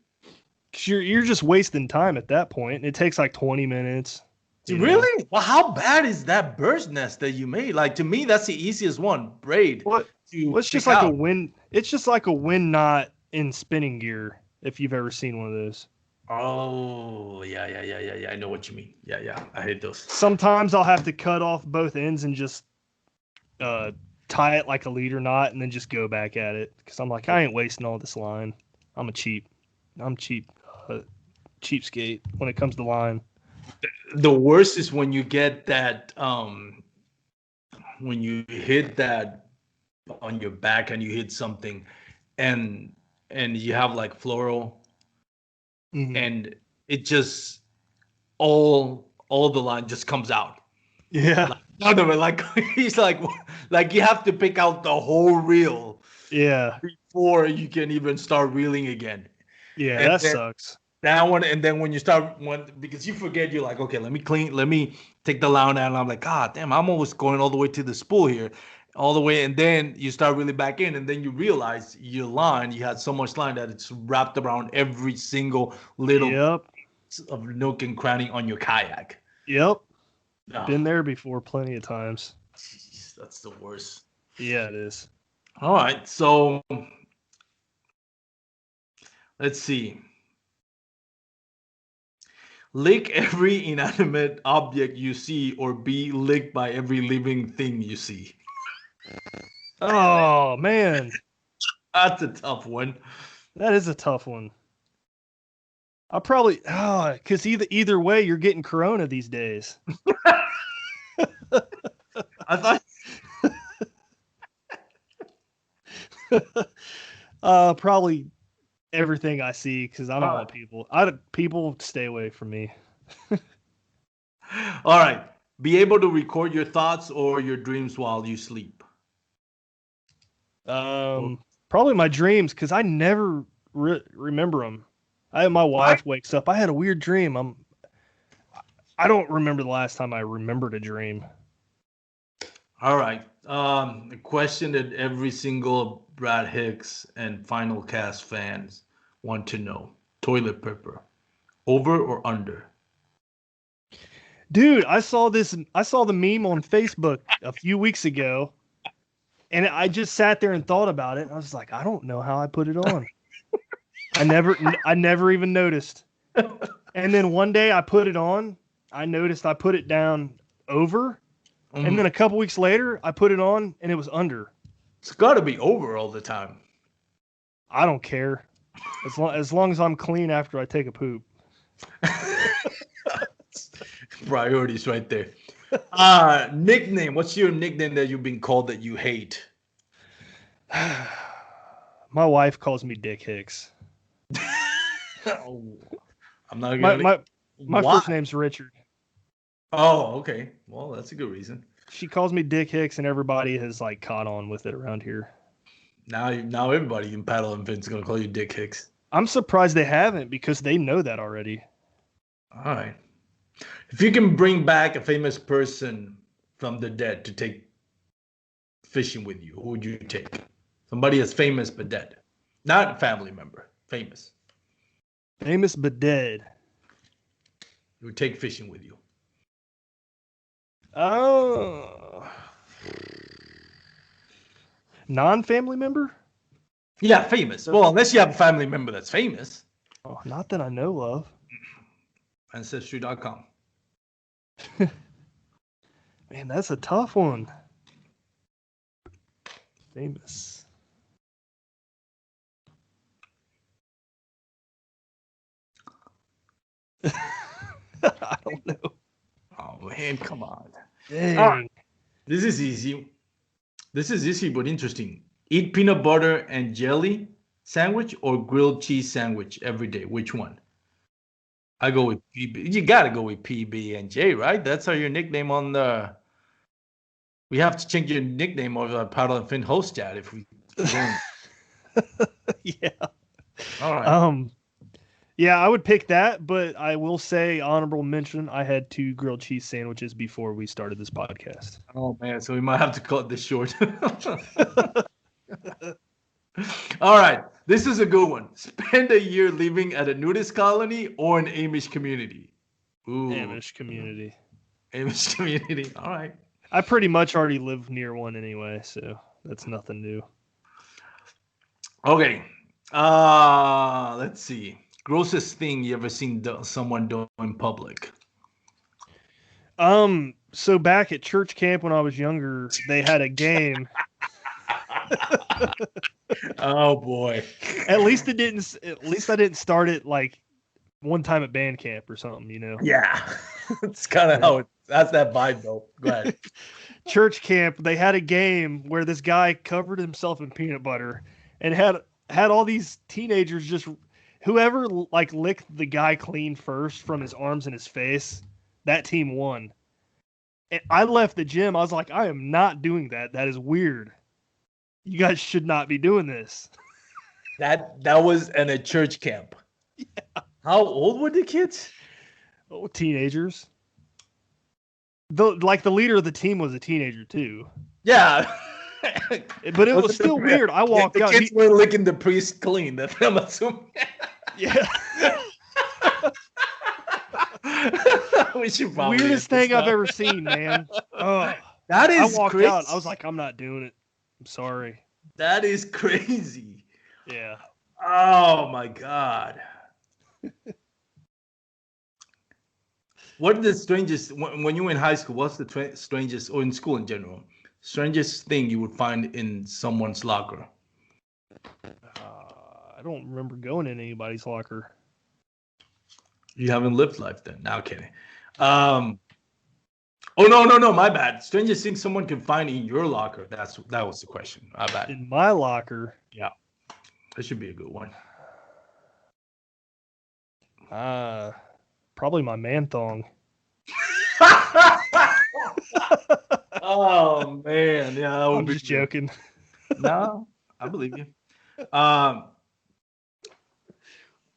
you're just wasting time at that point. It takes like 20 minutes. Really? Well, how bad is that bird's nest that you made? Like, to me, that's the easiest one. Braid. It's just like a wind. It's just like a wind knot in spinning gear. If you've ever seen one of those. Oh, yeah. I know what you mean. Yeah. I hate those. Sometimes I'll have to cut off both ends and just tie it like a leader knot and then just go back at it. Because I'm like, I ain't wasting all this line. I'm cheap cheapskate when it comes to line. The worst is when you get that, when you hit that on your back and you hit something and you have like floral and it just all the line just comes out. Yeah. Like, none of it. Like he's like you have to pick out the whole reel. Yeah. before you can even start reeling again. Yeah, and that sucks. That one, and then when you start, because you forget, you're like, okay, let me take the line out, and I'm like, God damn, I'm almost going all the way to the spool here, all the way, and then you start really back in, and then you realize your line, you had so much line that it's wrapped around every single little piece of nook and cranny on your kayak. Yep. Been there before plenty of times. Jeez, that's the worst. Yeah, it is. All right, so let's see. Lick every inanimate object you see, or be licked by every living thing you see. Oh, man. That's a tough one. That is a tough one. I'll probably, because either way, you're getting corona these days. I thought probably everything I see, because I don't want people stay away from me. All right. Be able to record your thoughts or your dreams while you sleep. Probably my dreams, because I never remember them. My wife wakes up. I had a weird dream. I don't remember the last time I remembered a dream. All right. The question that every single Brad Hicks and Final Cast fans want to know: toilet paper, over or under? Dude, I saw the meme on Facebook a few weeks ago, and I just sat there and thought about it. I was like, I don't know how I put it on. I never even noticed. And then one day I put it on. I noticed I put it down over. Mm-hmm. And then a couple weeks later, I put it on and it was under. It's got to be over all the time. I don't care. As long as I'm clean after I take a poop. Priorities right there. Nickname. What's your nickname that you've been called that you hate? My wife calls me Dick Hicks. I'm not gonna. My first name's Richard. Oh, okay. Well, that's a good reason. She calls me Dick Hicks, and everybody has like caught on with it around here. Now everybody in Paddle and Fin's gonna call you Dick Hicks. I'm surprised they haven't, because they know that already. All right. If you can bring back a famous person from the dead to take fishing with you, who would you take? Somebody that's famous but dead, not a family member. Famous. Famous but dead. You would take fishing with you. Oh. Non-family member? Yeah, famous. Well, unless you have a family member that's famous. Oh, not that I know of. Ancestry.com. Man, that's a tough one. Famous. I don't know. Oh, man, come on. Dang. Right. This is easy. This is easy but interesting. Eat peanut butter and jelly sandwich or grilled cheese sandwich every day. Which one? I go with PB. You got to go with PB and J, right? That's your nickname on the... We have to change your nickname of the Paddle and Fin host chat if we... Yeah. All right. Yeah, I would pick that, but I will say, honorable mention, I had 2 grilled cheese sandwiches before we started this podcast. Oh, man, so we might have to cut this short. All right, this is a good one. Spend a year living at a nudist colony or an Amish community. Ooh. Amish community. Amish community, all right. I pretty much already live near one anyway, so that's nothing new. Okay, let's see. Grossest thing you ever seen someone do in public? So back at church camp when I was younger, they had a game. Oh boy! At least I didn't start it like one time at band camp or something, you know. Yeah, it's kind of how that's that vibe though. Go ahead. Church camp, they had a game where this guy covered himself in peanut butter and had all these teenagers just. Whoever like licked the guy clean first from his arms and his face, that team won. And I left the gym. I was like, I am not doing that. That is weird. You guys should not be doing this. That was in a church camp. Yeah. How old were the kids? Oh, teenagers. The leader of the team was a teenager too. Yeah. But it was still weird. I walked out. The kids were licking the priest clean. That's what I'm assuming. Yeah. We should probably weirdest thing I've ever seen, man. That is I walked crazy. out. I was like, I'm not doing it. I'm sorry. That is crazy. Yeah. Oh my God. What are the strangest when you were in high school? What's the strangest, or in school in general, strangest thing you would find in someone's locker? I don't remember going in anybody's locker. You haven't lived life then. No, kidding. Oh no, my bad. Strangest thing someone can find in your locker. That was the question. My bad. In my locker. Yeah, that should be a good one. Probably my man thong. Oh man, yeah. I'm just joking. No, I believe you.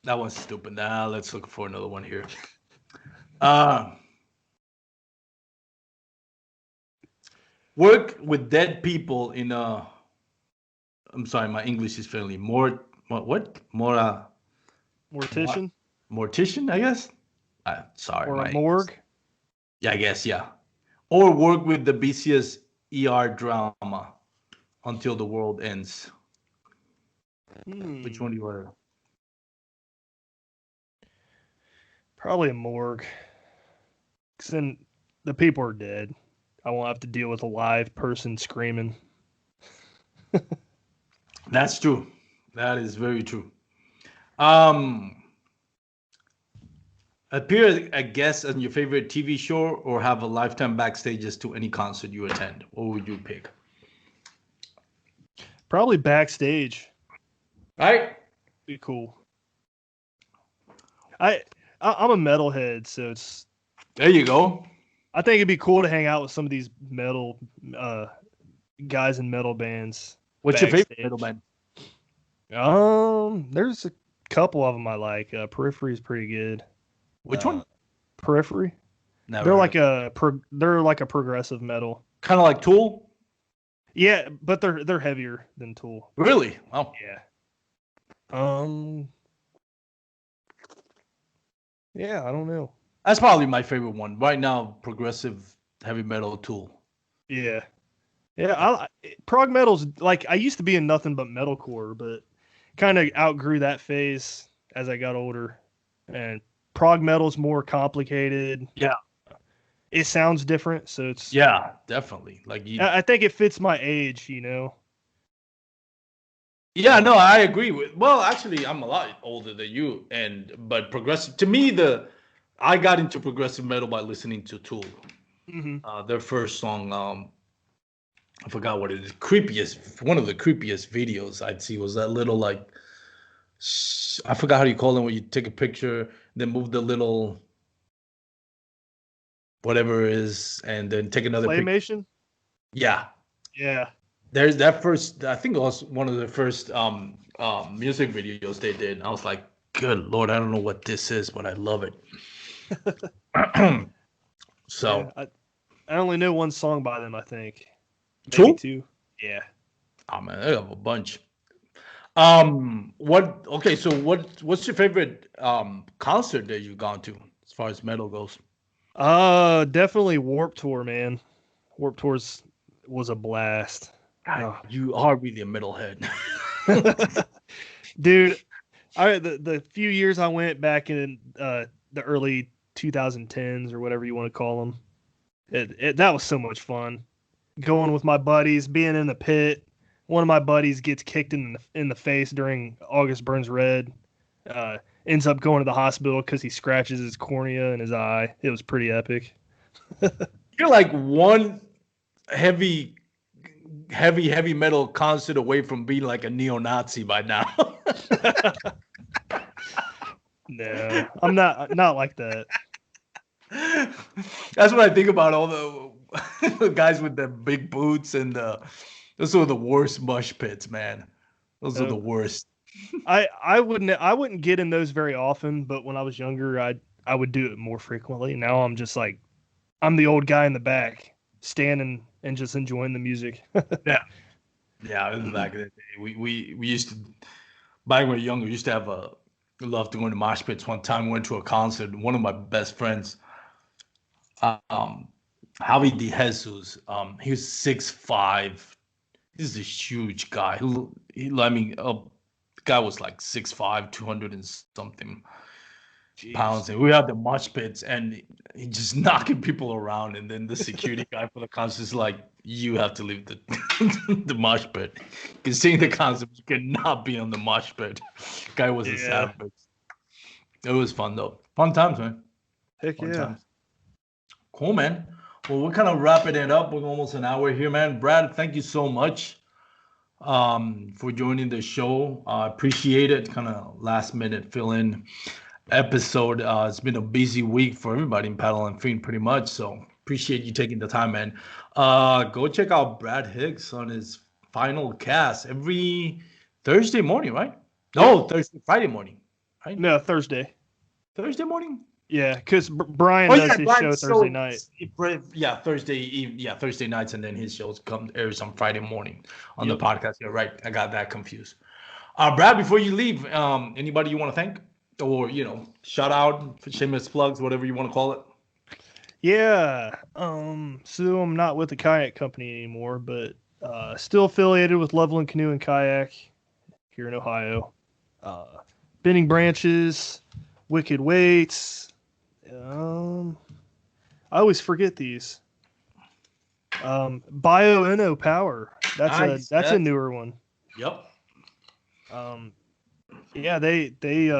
That one's stupid. Now let's look for another one here. Work with dead people in a. I'm sorry, my English is fairly mortician, I guess. Sorry, or a morgue. Yeah, I guess, yeah. Or work with the BCS ER drama until the world ends. Which one do you want? Probably a morgue. Because then the people are dead. I won't have to deal with a live person screaming. That's true. That is very true. Appear a guest on your favorite TV show or have a lifetime backstages to any concert you attend. What would you pick? Probably backstage. Right? Be cool. I'm a metalhead, so it's. There you go. I think it'd be cool to hang out with some of these metal guys in metal bands. What's backstage. your favorite metal band? There's a couple of them I like. Periphery is pretty good. Which one? Periphery. Never they're like a progressive metal. Kind of like Tool. Yeah, but they're heavier than Tool. Really? Wow. Yeah. Yeah, I don't know. That's probably my favorite one right now. Progressive heavy metal Tool. Yeah. Yeah, prog metal's like I used to be in nothing but metalcore, but kind of outgrew that phase as I got older. And prog metal's more complicated. Yeah. It sounds different, so it's. Yeah, definitely. I think it fits my age, you know. Yeah, no, I agree with. Well, actually, I'm a lot older than you, but progressive to me, I got into progressive metal by listening to Tool. Mm-hmm. Their first song, I forgot what it is. One of the creepiest videos I'd see was that little I forgot how you call it when you take a picture, then move the little whatever it is, and then take another Claymation? Yeah. Yeah. There's that first, I think it was one of the first music videos they did. I was like, good Lord, I don't know what this is, but I love it. So. Yeah, I only know one song by them, I think. Maybe two? Yeah. Oh, man, I have a bunch. Okay, so what's your favorite concert that you've gone to as far as metal goes? Definitely Warped Tour, man. Warped Tour was a blast. God, you are really a metalhead. Dude, the few years I went back in the early 2010s or whatever you want to call them, that was so much fun. Going with my buddies, being in the pit. One of my buddies gets kicked in the face during August Burns Red. Ends up going to the hospital because he scratches his cornea in his eye. It was pretty epic. You're like one heavy metal concert away from being like a neo-Nazi by now. No, I'm not like that. That's what I think about all the guys with the big boots and those are the worst mosh pits, man. Those are the worst. I wouldn't get in those very often, but when I was younger, I would do it more frequently. Now I'm just like, I'm the old guy in the back, standing and just enjoying the music. Yeah. Back in the day, we used to, back when we were younger, we used to have love to go into mosh pits. One time we went to a concert. One of my best friends, Javi De Jesus, he was 6'5". He's a huge guy. The guy was like 6'5", 200 and something pounds. And we had the mosh pits, and he just knocking people around. And then the security guy for the concert is like, "You have to leave the the mosh pit. Because seeing the concert, you cannot be on the mosh pit." Guy was a savage. It was fun though. Fun times, man. Heck Fun yeah. times. Cool, man. Well, we're kind of wrapping it up. We're almost an hour here, man. Brad, thank you so much for joining the show. I appreciate it. Kind of last minute fill in episode. It's been a busy week for everybody in Paddle and Fin pretty much. So appreciate you taking the time, man. Go check out Brad Hicks on his final cast every Thursday morning, right? No, Friday morning, right? No, Thursday. Thursday morning? Yeah, because Brian does his show Thursday night. Yeah, Thursday nights, and then his shows airs on Friday morning on the podcast. You're right. I got that confused. Brad, before you leave, anybody you want to thank? Or, shout out, shameless plugs, whatever you want to call it. Yeah. So I'm not with the kayak company anymore, but still affiliated with Loveland Canoe and Kayak here in Ohio. Bending Branches, Wicked Weights. I always forget these. Bio Power. That's a newer one. Yep. Yeah, they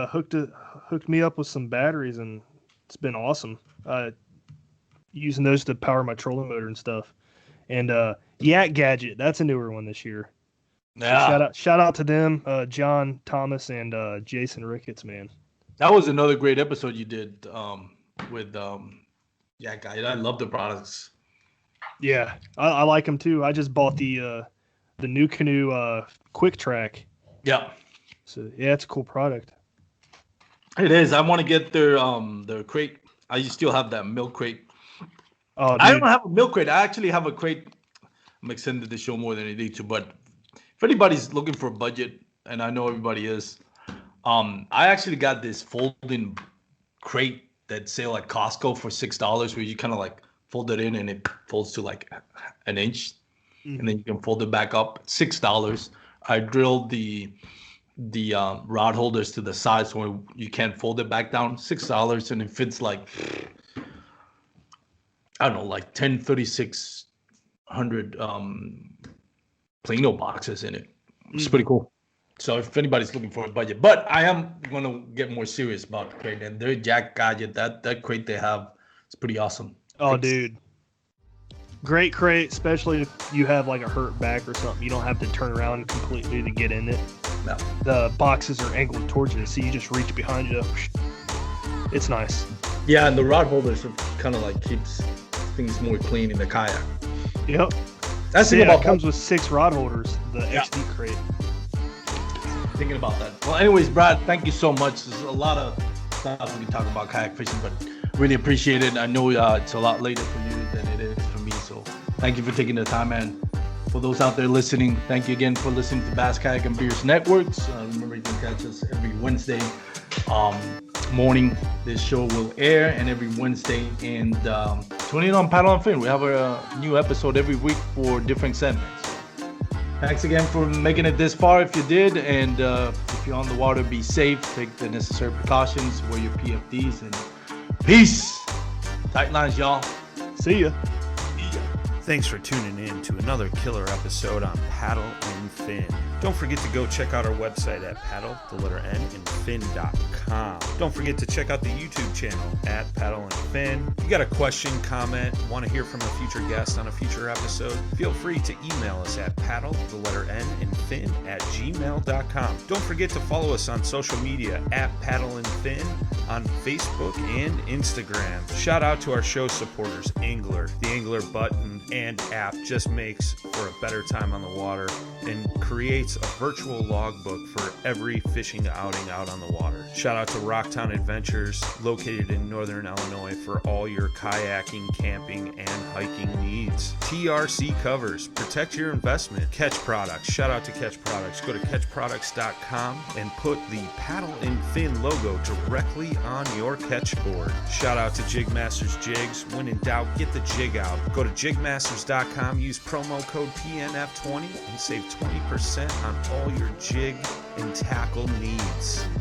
hooked me up with some batteries, and it's been awesome. Using those to power my trolling motor and stuff. And Yak Gadget, that's a newer one this year. Yeah. So shout out to them, John Thomas and Jason Ricketts, man. That was another great episode you did with Yak Gadget. I love the products. Yeah, I like them too. I just bought the new canoe Quick Track. Yeah. So yeah, it's a cool product. It is. I want to get their crate. I still have that milk crate. Oh, dude. I don't have a milk crate. I actually have a crate. I'm extended the show more than I need to, but if anybody's looking for a budget, and I know everybody is, I actually got this folding crate that sell at Costco for $6, where you kind of like fold it in and it folds to like an inch, and then you can fold it back up. $6. I drilled the rod holders to the side so you can't fold it back down. $6, and it fits like, I don't know, like 10 3600 Plano boxes in it. It's pretty cool. So if anybody's looking for a budget, but I am going to get more serious about the crate, and their Yak Gadget, that crate they have is pretty awesome. Oh, Thanks. dude. Great crate, especially if you have like a hurt back or something. You don't have to turn around completely to get in it. No. The boxes are angled towards you, so you just reach behind you. It's nice. Yeah, and the rod holders kind of like keeps things more clean in the kayak. Yep. That's the thing about it comes with 6 rod holders, the XD crate. Thinking about that. Well, anyways, Brad, thank you so much. There's a lot of stuff we can talk about kayak fishing, but really appreciate it. I know it's a lot later for you than it is for me, so thank you for taking the time, man. For those out there listening, thank you again for listening to Bass Kayak and Beers Networks. Remember, you can catch us every Wednesday morning. This show will air, and every Wednesday. And tune in on Paddle and Fin. We have a new episode every week for different segments. Thanks again for making it this far if you did. And if you're on the water, be safe. Take the necessary precautions. Wear your PFDs. And peace. Tight lines, y'all. See ya. Thanks for tuning in to another killer episode on Paddle and Fin. Don't forget to go check out our website at paddle_and_fin.com. Don't forget to check out the YouTube channel at Paddle and Fin. If you got a question, comment, want to hear from a future guest on a future episode, feel free to email us at paddle_and_fin@gmail.com. Don't forget to follow us on social media at Paddle and Fin on Facebook and Instagram. Shout out to our show supporters, Angler. The Angler button and app just makes for a better time on the water. and creates a virtual logbook for every fishing outing out on the water. Shout out to Rocktown Adventures, located in Northern Illinois, for all your kayaking, camping, and hiking needs. TRC Covers, protect your investment. Ketch Products, shout out to Ketch Products. Go to ketchproducts.com and put the paddle and fin logo directly on your catch board. Shout out to JigMasters Jigs. When in doubt, get the jig out. Go to JigMasters.com, use promo code PNF20 and save 20% on all your jig and tackle needs.